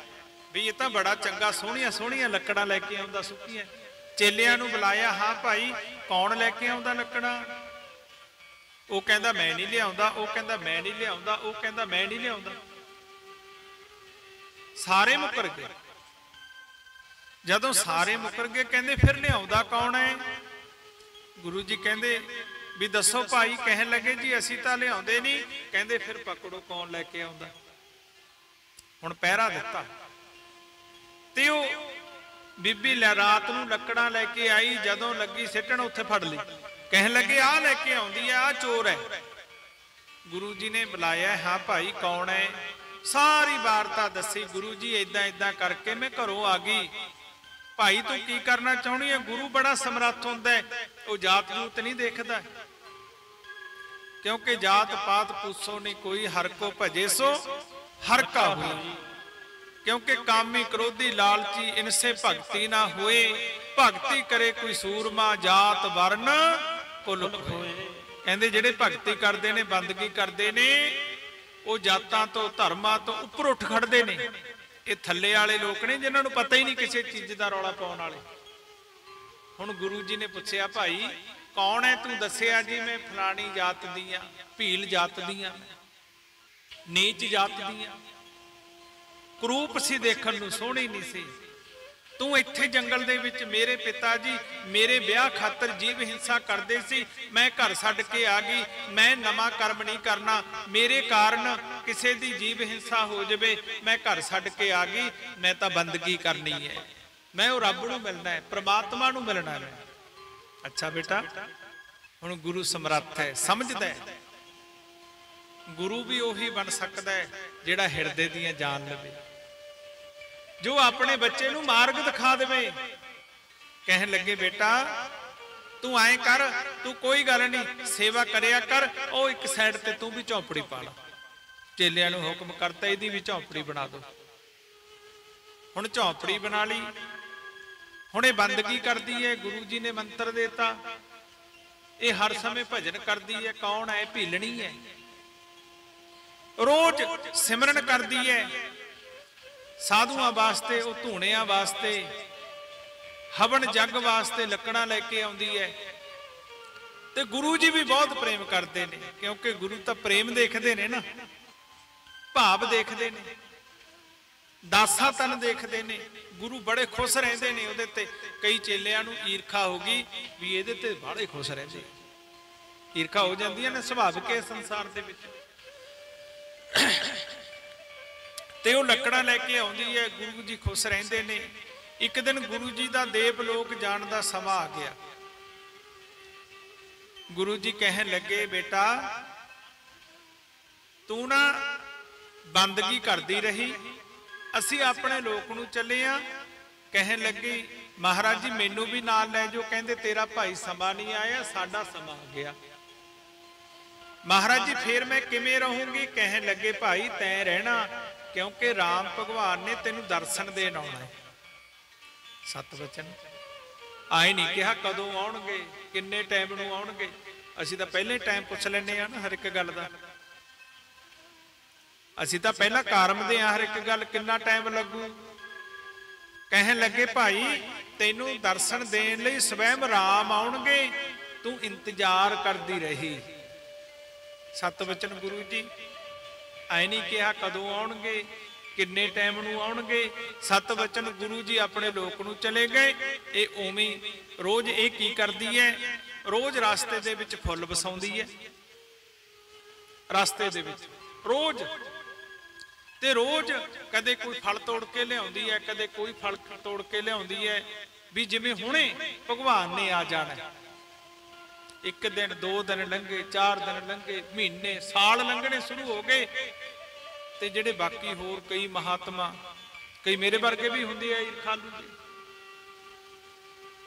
भी ये तो बड़ा चंगा सोहणियां सोहणियां लकड़ां लैके आउंदा सुक्कीआं। चेलियां नूं बुलाया, हाँ भाई कौन लैके आउंदा लकड़ां? वो कहंदा मैं नहीं लिआउंदा, वो कहंदा मैं नहीं लिआउंदा, वो कहंदा मैं नहीं लिआउंदा। सारे मुकर गए। जदों सारे मुकर गए कहंदे फिर लिआउंदा कौन है? गुरु जी कहंदे भी दसो भाई। कहन लगे जी असी तां लिआउंदे नहीं। कहंदे फिर पकड़ो कौन लैके आउंदा। हुण पहरा दिता ते ओ बीबी रात नूं लकड़ां लैके आई, जदों लगी सिੱਟਣ उत्थे फड़ लई। कहन लगे आ लैके आउंदी है, आ चोर है। गुरु जी ने बुलाया, हाँ भाई कौन है? सारी वारता दसी। गुरु जी इदां इदां करके मैं घरों आ गई। भाई तू की करना चाहनी है? गुरु बड़ा समर्थ हुंदा है, वो जात जूत नहीं देखदा, क्योंकि जात पात पूछो नहीं कोई, हर को भजे सो हर का हुई। क्योंकि कामी क्रोधी लालची इनसे भक्ति ना होए, भक्ति करे कोई सूरमा जात वर्ण कुल होए। कहंदे जिहड़े भक्ति करते ने, बंदगी करते ने, वो जातां तो धर्मां तो उपर उठ खड़दे ने। ये थल्ले वाले लोग ने जिन्हां नूं पता ही नहीं किसी चीज का रौला पाउण वाले। हुण गुरु जी ने पूछया भाई कौन है? तू दस्सिया जी मैं फलानी जात दी आ, भील जात दी आ, नीच जात दी आ, करूप सी देखण नूं सोहणी नहीं सी। तू इत्थे जंगल दे विच मेरे पिता जी मेरे ब्याह खातर जीव हिंसा करते सी, मैं घर छड्ड के आ गई। मैं नवां कर्म नहीं करना, मेरे कारण किसी दी जीव हिंसा हो जाए, मैं घर छड्ड के आ गई। मैं तां बंदगी करनी है, मैं वो रब नूं मिलना है, परमात्मा नूं मिलना है। अच्छा बेटा, हुण गुरु समर्थ है, समझदा है। गुरु भी उही बन सकदा है जिहड़ा हिरदे दीआं जान लवे, जो अपने बच्चे नूं मार्ग दिखा देवे। कहन लगे बेटा तू आए कर, तू कोई गल नहीं सेवा करया कर, ओ एक साइड ते तू भी झोंपड़ी पा ला। चेलियां नूं हुक्म करता इहदी भी झोंपड़ी बना दो। हुण झोंपड़ी बना ली। हुण ये बंदगी करदी है, गुरु जी ने मंत्र देता, ये हर समय भजन करदी है। कौन है? भीलनी है। रोज सिमरन करदी है, साधुआं वास्ते, वो धूणियां वास्ते, हवन जग वास्ते लकड़ां लैके आउंदी है। ते गुरु जी भी बहुत प्रेम करते हैं, क्योंकि गुरु तो प्रेम देखते ने ना, भाव देखते ने, दासा तन देखते ने। गुरु बड़े खुश रहते ने उहदे ते। कई चेलियां नूं ईरखा हो गई भी इहदे ते बड़े खुश रहते। ईरखा हो जाती है ना, सुभाविक है संसार दे विच। ते वो लकड़ां लैके आउंदी है, गुरु जी खुश रहंदे ने। एक दिन गुरु जी का देवलोक जाण दा समा आ गया। गुरु जी कहन लगे बेटा तू ना बंदगी करती रही, असी अपने लोक नूं चले आ। कहन लगी महाराज जी मैनू भी नाल लै जाओ। कहंदे तेरा भाई समा नहीं आया, साडा समा आ गया। महाराज जी फिर मैं किवें रहूंगी? कहन लगे भाई तैं रहना, क्योंकि राम भगवान ने तेनू दर्शन देन आउणा है। सत वचन आए नहीं कहा कदों आउणगे, किन्ने टाइम नूं आउणगे। असीं तां पहले टाइम पुछ लैंदे आ ना हर एक गल दा। असीं तां पहला कारमदे आ हर एक गल, किन्ना टाइम लगू। कहन लगे भाई तेनू दर्शन देन लई स्वयं राम आउणगे, तू इंतजार करदी रही। सत वचन गुरु जी आए नहीं कहा कदों आउणगे, किन्ने टाइम नूं आउणगे। सत वचन गुरु जी अपने लोक नूं चले गए। ये उवें रोज ये की करदी है, रोज रास्ते दे विच फुੱਲ वसाउंदी है। रास्ते दे विच रोज ते रोज कदे कोई फल तोड़ के लियाउंदी है, कदे कोई फल तोड़ के लियाउंदी है, भी जिवें हुणे भगवान ने आ जाना। एक दिन, 2 दिन लंघे, 4 दिन लंघे, महीने, साल लंघने शुरू हो गए। ते जिहड़े बाकी होर कई महात्मा, कई मेरे वर्गे भी हुंदे आ ईरखालू जी,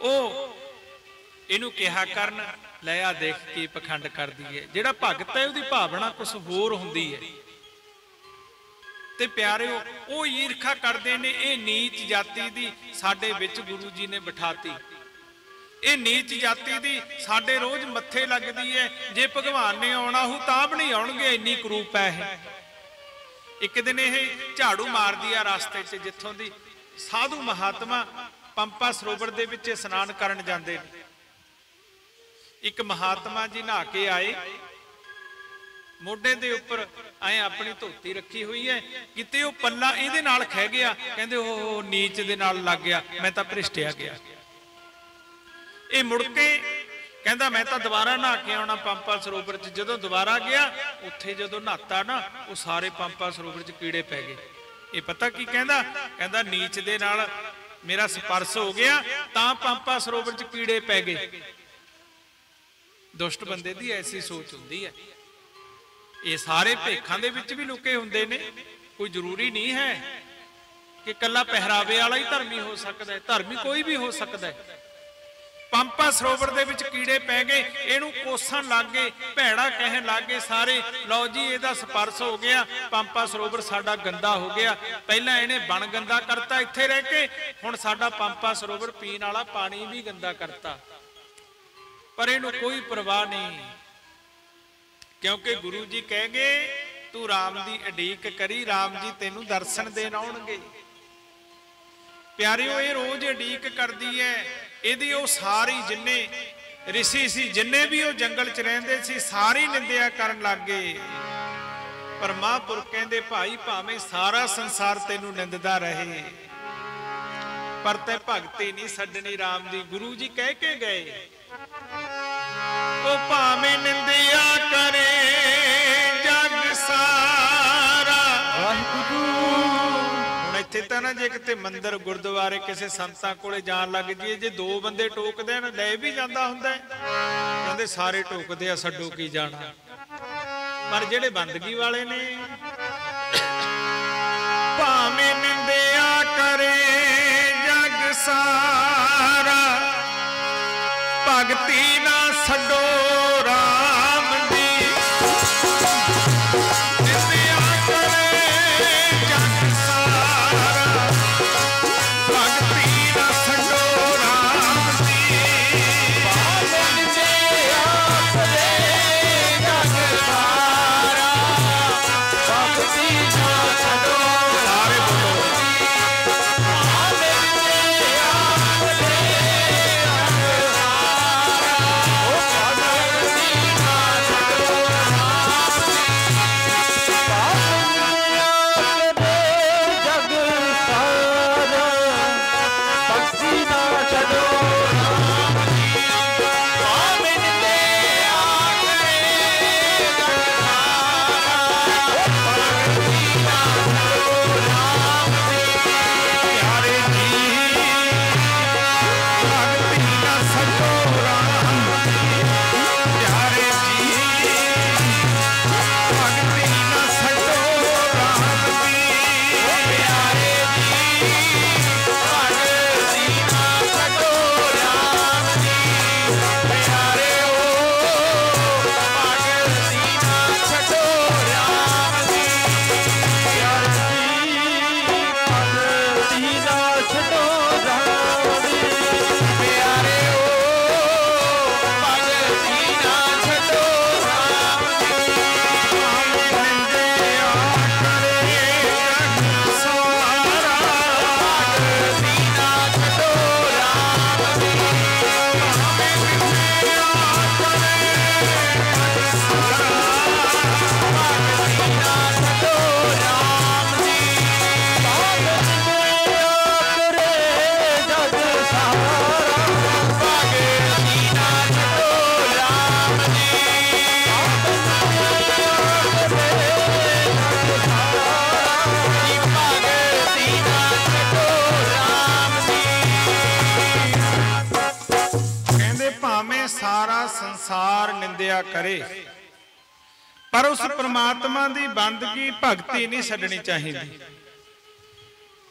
ਉਹ ਇਹਨੂੰ ਕਿਹਾ ਕਰਨ ਲੈ ਆ ਦੇਖ ਕੇ ਪਖੰਡ ਕਰਦੀ ਹੈ। ਜਿਹੜਾ ਭਗਤ ਹੈ ਉਹਦੀ ਭਾਵਨਾ ਕੁਛ ਹੋਰ ਹੁੰਦੀ ਹੈ। ਤੇ ਪਿਆਰਿਓ ਉਹ ਈਰਖਾ ਕਰਦੇ ਨੇ। ਇਹ ਨੀਚ ਜਾਤੀ ਦੀ ਸਾਡੇ ਵਿੱਚ ਗੁਰੂ ਜੀ ਨੇ ਬਿਠਾਤੀ। ਇਹ ਨੀਚ ਜਾਤੀ ਦੀ ਸਾਡੇ ਰੋਜ਼ ਮੱਥੇ ਲੱਗਦੀ ਹੈ। ਜੇ ਭਗਵਾਨ ਨੇ ਆਉਣਾ ਹੋ ਤਾਂ ਵੀ ਨਹੀਂ ਆਉਣਗੇ, ਇੰਨੀ ਕਰੂਪ ਹੈ ਇਹ। ਇੱਕ ਦਿਨ ਇਹ ਝਾੜੂ ਮਾਰਦੀ ਆ ਰਸਤੇ 'ਚ, ਜਿੱਥੋਂ ਦੀ ਸਾਧੂ ਮਹਾਤਮਾ ਪੰਪਾ ਸਰੋਵਰ ਦੇ ਵਿੱਚ ਇਸ਼ਨਾਨ ਕਰਨ ਜਾਂਦੇ ਨੇ। ਇੱਕ ਮਹਾਤਮਾ ਜੀ ਨਹਾ ਕੇ ਆਏ, ਮੋਢੇ ਦੇ ਉੱਪਰ ਐ ਆਪਣੀ ਧੋਤੀ ਰੱਖੀ ਹੋਈ ਹੈ, ਕਿਤੇ ਉਹ ਪੱਲਾ ਇਹਦੇ ਨਾਲ ਖਹਿ ਗਿਆ। ਕਹਿੰਦੇ ਉਹ ਨੀਚ ਦੇ ਨਾਲ ਲੱਗ ਗਿਆ, ਮੈਂ ਤਾਂ ਭ੍ਰਿਸ਼ਟਿਆ ਗਿਆ। ਇਹ ਮੁੜ ਕੇ ਕਹਿੰਦਾ ਮੈਂ ਤਾਂ ਦੁਬਾਰਾ ਨਹਾ ਕੇ ਆਉਣਾ ਪੰਪਾ ਸਰੋਵਰ 'ਚ। ਜਦੋਂ ਦੁਬਾਰਾ ਗਿਆ, ਉੱਥੇ ਜਦੋਂ ਨਹਾਤਾ ਨਾ, ਉਹ ਸਾਰੇ ਪੰਪਾ ਸਰੋਵਰ 'ਚ ਕੀੜੇ ਪੈ ਗਏ। ਇਹ ਪਤਾ ਕੀ ਕਹਿੰਦਾ? ਕਹਿੰਦਾ ਨੀਚ ਦੇ ਨਾਲ ਮੇਰਾ ਸਪਰਸ਼ ਹੋ ਗਿਆ ਤਾਂ ਪੰਪਾ ਸਰੋਵਰ 'ਚ ਕੀੜੇ ਪੈ ਗਏ। ਦੁਸ਼ਟ ਬੰਦੇ ਦੀ ਐਸੀ ਸੋਚ ਹੁੰਦੀ ਹੈ। ਇਹ ਸਾਰੇ ਭੇਖਾਂ ਦੇ ਵਿੱਚ ਵੀ ਲੁਕੇ ਹੁੰਦੇ ਨੇ। ਕੋਈ ਜ਼ਰੂਰੀ ਨਹੀਂ ਹੈ ਕਿ ਕੱਲਾ ਪਹਿਰਾਵੇ ਵਾਲਾ ਹੀ ਧਰਮੀ ਹੋ ਸਕਦਾ ਹੈ, ਧਰਮੀ ਕੋਈ ਵੀ ਹੋ ਸਕਦਾ ਹੈ। ਪੰਪਾ ਸਰੋਵਰ ਦੇ ਵਿੱਚ ਕੀੜੇ ਪੈ ਗਏ, ਇਹਨੂੰ ਕੋਸਣ ਲੱਗ ਗਏ, ਭੈੜਾ ਕਹਿਣ ਲੱਗ ਗਏ ਸਾਰੇ, ਲਓ ਜੀ ਇਹਦਾ ਸਪਰਸ਼ ਹੋ ਗਿਆ, ਪੰਪਾ ਸਰੋਵਰ ਸਾਡਾ ਗੰਦਾ ਹੋ ਗਿਆ। ਪਹਿਲਾਂ ਇਹਨੇ ਬਣ ਗੰਦਾ ਕਰਤਾ ਇੱਥੇ ਰਹਿ ਕੇ, ਹੁਣ ਸਾਡਾ ਪੰਪਾ ਸਰੋਵਰ ਪੀਣ ਵਾਲਾ ਪਾਣੀ ਵੀ ਗੰਦਾ ਕਰਤਾ। ਪਰ ਇਹਨੂੰ ਕੋਈ ਪਰਵਾਹ ਨਹੀਂ, ਕਿਉਂਕਿ ਗੁਰੂ ਜੀ ਕਹਿ ਗਏ ਤੂੰ ਰਾਮ ਦੀ ਉਡੀਕ ਕਰੀ, ਰਾਮ ਜੀ ਤੈਨੂੰ ਦਰਸ਼ਨ ਦੇਣ ਆਉਣਗੇ। ਪਿਆਰਿਓ ਇਹ ਰੋਜ਼ ਉਡੀਕ ਕਰਦੀ ਹੈ। ਇਹਦੀ ਉਹ ਸਾਰੀ ਜਿੰਨੇ ਰਿਸ਼ੀ ਸੀ, ਜਿੰਨੇ ਵੀ ਉਹ ਜੰਗਲ 'ਚ ਰਹਿੰਦੇ ਸੀ, ਸਾਰੀ ਨਿੰਦਿਆ ਕਰਨ ਲੱਗ ਗਏ। ਪਰ ਮਹਾਂਪੁਰਖ ਕਹਿੰਦੇ ਭਾਈ ਭਾਵੇਂ ਸਾਰਾ ਸੰਸਾਰ ਤੈਨੂੰ ਨਿੰਦਦਾ ਰਹੇ, ਪਰ ਤੈ ਭਗਤੀ ਨਹੀਂ ਛੱਡਣੀ ਰਾਮ ਦੀ। ਗੁਰੂ ਜੀ ਕਹਿ ਕੇ ਗਏ ਉਹ ਭਾਵੇਂ ਨਿੰਦਿਆ ਕਰੇ ਜਗ ਸਾਰਾ। ਹੁਣ ਇੱਥੇ ਤਾਂ ਨਾ ਜੇ ਕਿਤੇ ਮੰਦਿਰ ਗੁਰਦੁਆਰੇ ਕਿਸੇ ਸੰਤਾਂ ਕੋਲੇ ਜਾਣ ਲੱਗ ਜੀਏ, ਜੇ 2 ਬੰਦੇ ਟੋਕਦੇ ਨੇ ਲੈ ਵੀ ਜਾਂਦਾ ਹੁੰਦਾ, ਕਹਿੰਦੇ ਸਾਰੇ ਟੋਕਦੇ ਆ ਛੱਡੋ ਕੀ ਜਾਣਾ। ਪਰ ਜਿਹੜੇ ਬੰਦਗੀ ਵਾਲੇ ਨੇ ਭਾਵੇਂ ਨਿੰਦਿਆ ਕਰੇ ਜਗ ਸਾਰਾ, ਭਗਤੀ ਨਾ ਛੱਡੋ ਰਾਮ ਦੀ। ਨਿੰਦਿਆ ਕਰੇ ਜਗ ਸਾਰਾ, ਭਗਤੀ ਨਾ ਛੱਡੋ ਰਾਮ ਦੀ। ਨਿੰਦਿਆ ਕਰੇ ਜਗ ਸਾਰਾ, ਭਗਤੀ ਨਾ ਛੱਡੋ। ਸਾਰੇ ਬੋਲੋ Oh, ਸੰਸਾਰ ਨਿੰਦਿਆ ਕਰੇ, पर उस परमात्मा की बंदगी भगती नहीं छड्डनी चाहिए।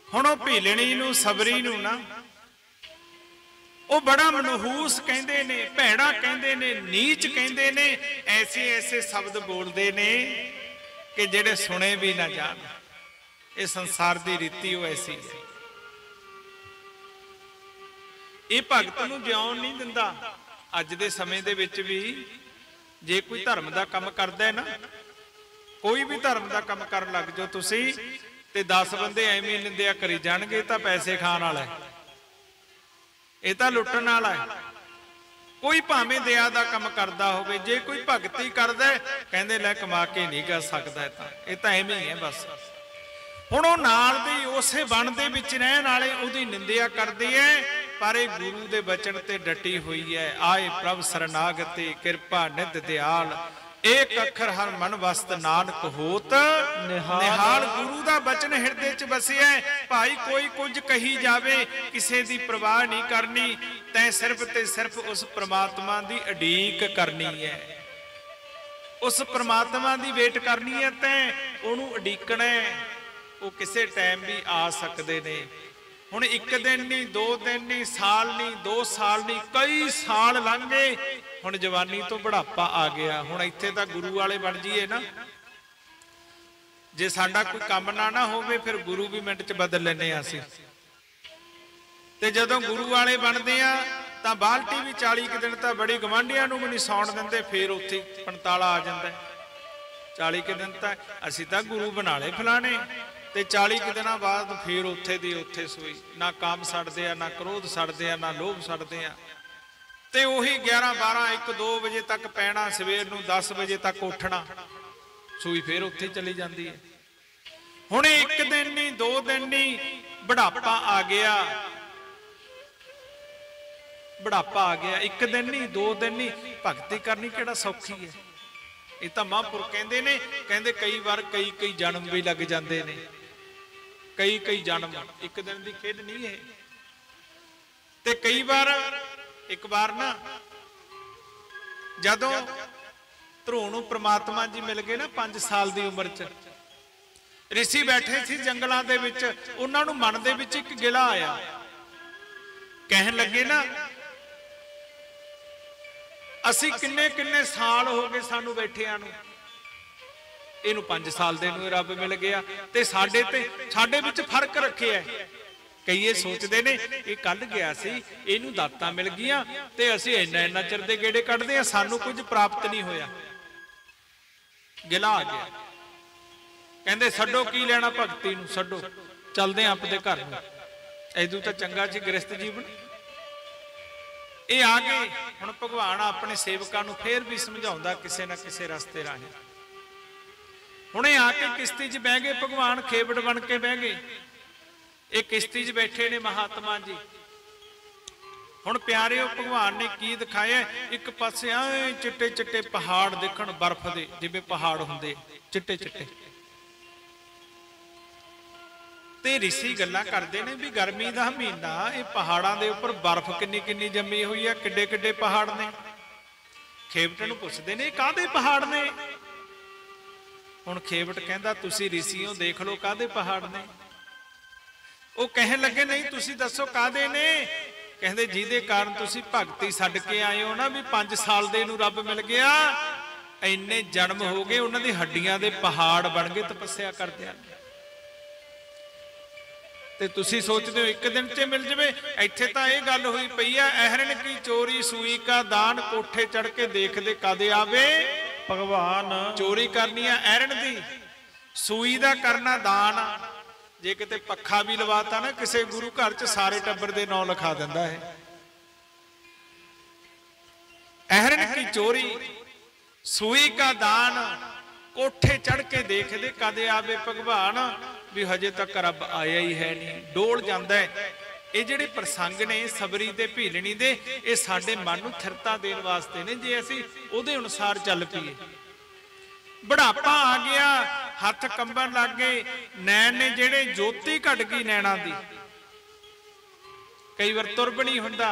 हुण ओह भीलणी नूं सबरी नूं ना वो बड़ा मनहूस कहते ने, भैड़ा कहते ने, नीच कहते ने, ऐसे ऐसे शब्द बोलते ने कि जेड़े सुने भी ना जान। ये संसार की रीति वो ऐसी है। ये भगत नूं जिउण नहीं दिंदा। अज दे समय दे विच भी जे कोई धर्म का काम करता है ना, कोई भी धर्म का काम कर लग जाओ तुसी ते 10 बंदे एवें निंदिया करी जाणगे, तां पैसे खाण वाला है, ये तां लुट्टण वाला है। कोई भावें दया का काम करता होवे, जे कोई भगती करदा है कहंदे लै कमा के नहीं कर सकदा, ये तां एवें ही है बस। हुण ओह नाल दे उसे बन दे विच रहण वाले उहदी निंदिया करदे है, पर ये गुरु दे बचन ते डटी हुई है। आए प्रभ सरनागति कृपा निध दयाल, एक अखर हर मन वस्त नानक होत निहाल। गुरु दा बचन हिरदे च बसिया है। भाई कोई कुछ कही जावे किसे दी परवाह नहीं करनी, तैं सिर्फ ते सिर्फ उस परमात्मा दी उडीक करनी है, उस परमात्मा दी वेट करनी है, तैं ओनू उडीकना है। वो किसे टाइम भी आ सकते ने। हुण एक दिन नहीं, 2 दिन नहीं, साल नहीं, 2 साल नहीं, कई साल लंघ गए। हुण जवानी तो बुढ़ापा आ गया। हुण इत्थे तां गुरु वाले बन जाइए ना, जे साडा कोई काम ना होवे फिर गुरु भी मिंट च बदल लैने असीं। ते जदों गुरु वाले बनदे आ तां बाल्टी भी 40 कुछ दिन तां बड़ी गवांढियां नूं भी नहीं सौण दिंदे, फिर उत्थे पंताला आ जांदा। 40 कुछ दिन तां असीं तां गुरु बना ले फलाने, ते 40 कुछ दिनां बाद फिर उत्थे दी उत्थे सूई। ना काम सड़दे आ, ना क्रोध सड़दे आ, ना लोभ सड़दे आ। ते उही 11, 12, 1, 2 बजे तक पैना, सवेर नूं 10 बजे तक उठना, सूई फिर उत्थे चली जाती है। हुण एक दिन नहीं, 2 दिन नहीं, बुढ़ापा आ गया। बुढ़ापा आ गया, एक दिन नहीं, 2 दिन नहीं। भगती करनी किहड़ा सौखी है। ये तां महापुर कहंदे ने, कहंदे कई बार कई जन्म भी लग जाते ने, कई जन्म, एक दिन की खेड नहीं है। ते कई बार, एक बार ना जदों ध्रुव नूं परमात्मा जी मिल गए ना 5 साल की उम्र च, ऋषि बैठे सी जंगलों दे विच, उन्हां नूं मन दे विच एक गिला आया। कहन लगे ना, असी किन्ने किन्ने साल हो गए सानू बैठियां नूं, इनू 5 साल दे नूं रब मिल गया, ते साडे विच फर्क रखिया है। कई ये सोचते ने ये कल गया सी, इनू दातां मिल गईयां ते असीं इन्ना चिर दे गेड़े कढ़दे आ, सानू कुछ प्राप्त नहीं होया। गिला आ गया। कहंदे छड्डो की लेना भगती नूं, छड्डो चलदे अपने घर नूं, ऐदू तां चंगा जी गृहस्थ जीवन। ये आ गए। हुण भगवान अपने सेवकां नूं फिर भी समझाउंदा किसे ना किसे रस्ते राही। हुणे आके किश्ती च बह गए, भगवान खेवड़ बन के बह गए। एक किश्ती च बैठे ने महात्मा जी। हुण प्यारिओ भगवान ने की दिखाया, एक पासे आए चिट्टे चिट्टे पहाड़ दिखण, बर्फ दे जिवें पहाड़ हुंदे चिट्टे चिट्टे। ते ऋषि गल्लां करदे ने भी गर्मी दा महीना, ये पहाड़ां दे उपर बर्फ किन्नी किन्नी जमी हुई है, किड्डे किड्डे पहाड़ ने। खेवट नूं पुछदे ने काहदे पहाड़ ने। हुण खेवट कहंदा तुसीं ऋषिओ देख लो काहदे पहाड़ ने। वो कहन लगे नहीं तुसीं दसो काहदे ने। कहंदे जिहदे कारण तुसीं भगती छड्ड के आए हो ना, भी 5 साल दे नूं रब मिल गया, इन्ने जन्म हो गए उन्हां दी हड्डियां दे पहाड़ बन गए तपस्या करदिआं। ते तुसीं सोचदे हो एक दिन च मिल जावे। इत्थे तां इह गल होई पई आ, अहरन की चोरी सूई का दान, कोठे चढ़ के देखदे कदे आवे भगवान। चोरी करनी है अहरन दी, सूई दा करना दान। जे किते पक्खा भी लवाता ना किसे गुरु घर च, सारे टब्बर दे नाम लिखा दिंदा है। अहरन की चोरी सूई का दान, कोठे चढ़ के देखदे कदे आवे भगवान, भी हजे तक रब आया ही है नहीं। डोल जांदा है। ये जिहड़े प्रसंग ने सबरी ते भीलनी दे, ये साडे मन नूं थिरता देण वास्ते ने, जे असीं उहदे अनुसार चल पईए। बुढ़ापा आ गया, हथ कंबन लग गए, नैन ने जेड़े ज्योति घट गई नैना दी, कई बार तुर भी नहीं हुंदा,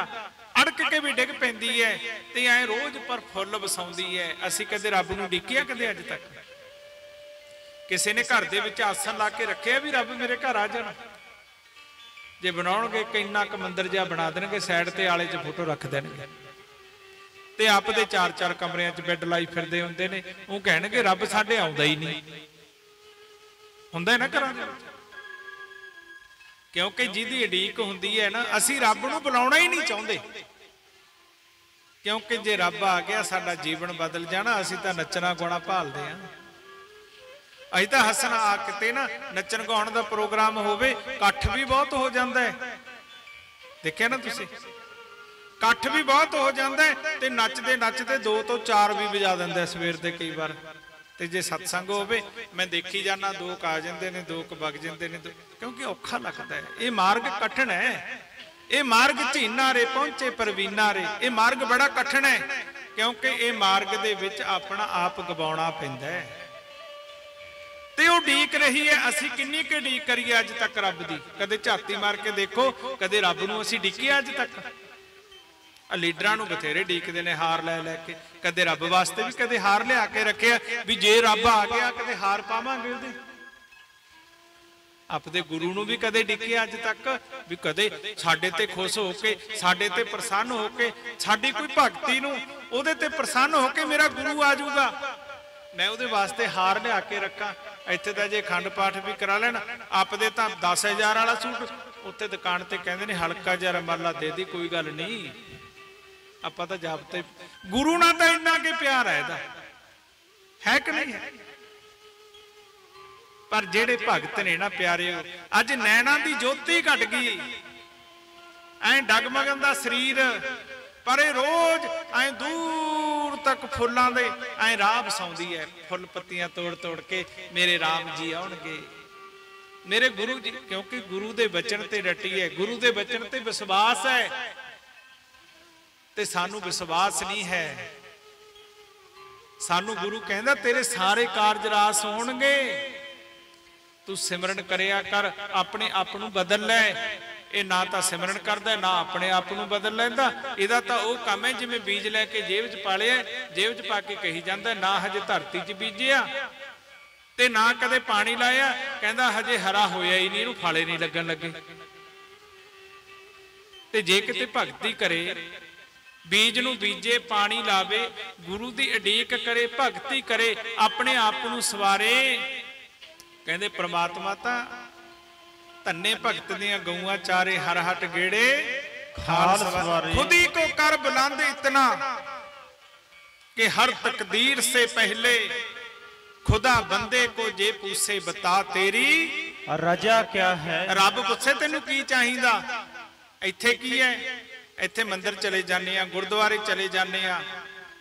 अड़क के भी डिग पैंदी है ते ऐ रोज पर फुल वसाउंदी है। असीं कदे रब नूं डिक्किया कदे अज तक? किसी ने घर दे विच आसन ला के रखे भी रब मेरे घर आ जाना। जे बनाउणगे किन्ना क मंदिर जिहा बना देणगे, साइड ते आले च फोटो रख देणगे ते आप दे 4-4 कमरिਆਂ च बैड लाई फिरदे हुंदे ने। ਉਹ ਕਹਿਣਗੇ रब साडे आउंदा ही नहीं। हुंदा है ना घरां दे विच, क्योंकि जिहदी उडीक हुंदी है ना, असीं रब नूं बुलाउणा ही नहीं चाहुंदे। क्योंकि जे रब आ गया साडा जीवन बदल जाना। असीं तां नच्चना गाउणा भालदे हां। असीं तां हसना आ किते ना नच्चण गाउण दा प्रोग्राम होवे, इकट्ठ भी बहुत हो जांदा है। देखिया ना तुसीं, इकट्ठ भी बहुत हो जाता है ते नचते नचते 2 ਤੋਂ 4 भी बजा देंगे सवेर दे कई बार। ते जे सत्संग होवे मैं देखी जाना 2 आ जाते हैं, 2 वग जाते हैं, क्योंकि औखा लगता है। ये मार्ग कठिन है। ये मार्ग झीना रे पहुंचे परवीना रे। ये मार्ग बड़ा कठिन है, क्योंकि ये मार्ग दे विच अपना आप गवाउणा पैंदा है। ते वो उडीक रही है। असीं किन्नी क उडीक करिए अज तक रब दी? कदे झाती मार के देखो, कदे रब नूं असीं डिक्किया अज तक? लीडरां नूं बथेरे डीकदे ने हार लै लै के। कदे रब वास्ते भी कदे हार लिया के रखे भी जे रब आ गया कदे हार पावांगे उहदे। अपने गुरु नूं भी कदे डिक्किया अज तक भी? कदे साडे ते खुश हो के, साडे ते प्रसन्न हो के, साडी कोई भगती नूं उहदे ते प्रसन्न हो के मेरा गुरु आ जाऊगा, मैं उहदे वास्ते हार लिया के रखा। इत्थे तां जे खंड पाठ भी करा लैण, आपदे तां 10,000 वाला सूट उत्ते दुकान ते कहंदे ने हल्का जिहा रमाला दे दी, कोई गल नहीं। ਆਪਾਂ ਤਾਂ ਜਾਪਤੇ गुरु ਨਾਲ ਤਾਂ ਇੰਨਾ ਕਿ ਪਿਆਰ ਹੈ ਕਿ नहीं है? पर ਜਿਹੜੇ ਭਗਤ ਨੇ ਨਾ ਪਿਆਰੇ, ਅੱਜ ਨੈਣਾ ਦੀ ਜੋਤੀ ਘਟ ਗਈ, ਐ ਡਗਮਗਨ ਦਾ ਸਰੀਰ, ਪਰ ਇਹ ਰੋਜ਼ ਐ दूर तक फुੱਲਾਂ ਦੇ ਐ ਰਾਹ ਵਸਾਉਂਦੀ ਹੈ। फुੱਲ पत्तियां ਤੋੜ ਤੋੜ के मेरे राम जी ਆਉਣਗੇ, मेरे गुरु जी। क्योंकि गुरु ਦੇ बचन ਤੇ रटी है, गुरु ਦੇ बचन ਤੇ विश्वास है। ते सानू विश्वास नहीं है। सानू गुरु कहंदा तेरे सारे कारज रास होणगे, तू सिमरन करिया कर, अपने आप नूं बदल लै। ये ना तां सिमरन करदा, ना अपने आप नूं बदल लैंदा। इहदा तां ओह काम है जिवें बीज लैके जेब च पा लिया, जेब च पा के कही जांदा ना हजे धरती च बीजिया ते ना कदे पानी लाया, कहंदा हजे हरा होया ही नहीं, इहनूं फाले नहीं लगन लगे। ते जे किते भगती करे, बीज नूं बीजे, पानी लावे, गुरु की उडीक करे, भगती करे, अपने आप नूं सवारे। कहंदे परमात्मा तां धन्ने भगत दियां गऊआं चारे, हर हट गेड़े खाल सवारे। खुद ही को कर बुलंद इतना कि हर तकदीर से पहले खुदा बंदे को जे पूछे बता तेरी रजा क्या है। रब पूछे तेनू की चाहिदा, इत्थे की है? इत्थे मंदिर चले जाने, गुरुद्वारे चले जाने,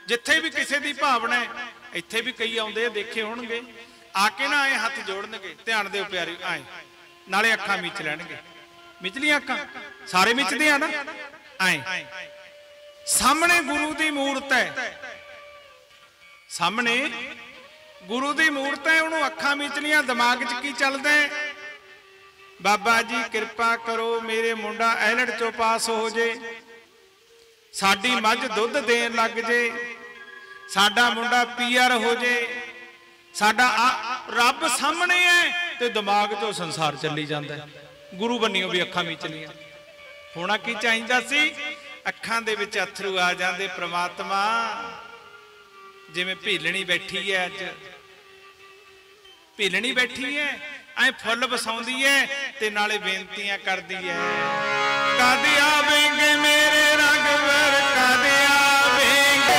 जिथे भी किसी की भावना है, इत्थे भी कई आउंदे देखे होणगे, आके ना आए हथ जोड़नगे, ध्यान दे प्यारे, आए नाले अखां मिच लैणगे। मिचलियां अखां सारे मिचदे आ ना। आए सामने गुरु की मूरत है, सामने गुरु की मूरत है, उन्होंने अखां मिचलियां, दिमाग च की चलदा है? बाबा जी कृपा करो मेरे मुंडा ऐलट चो पास हो जे, साडी मझ दुध देन लग जे, साडा मुंडा PR हो जे, साडा रब सामने है ते दिमाग तो संसार चली जाता है। गुरु बनियो भी अखां मिचलियां। होना की चाहिदा सी? अखां दे विच अथरू आ जांदे। परमात्मा जिवें भीलणी बैठी है, अज भीलणी बैठी है, ऐ फुल वसाउंदी है ते नाले बेनतियां करदी है। कद आवेंगे मेरे रघुवर, कद आवेंगे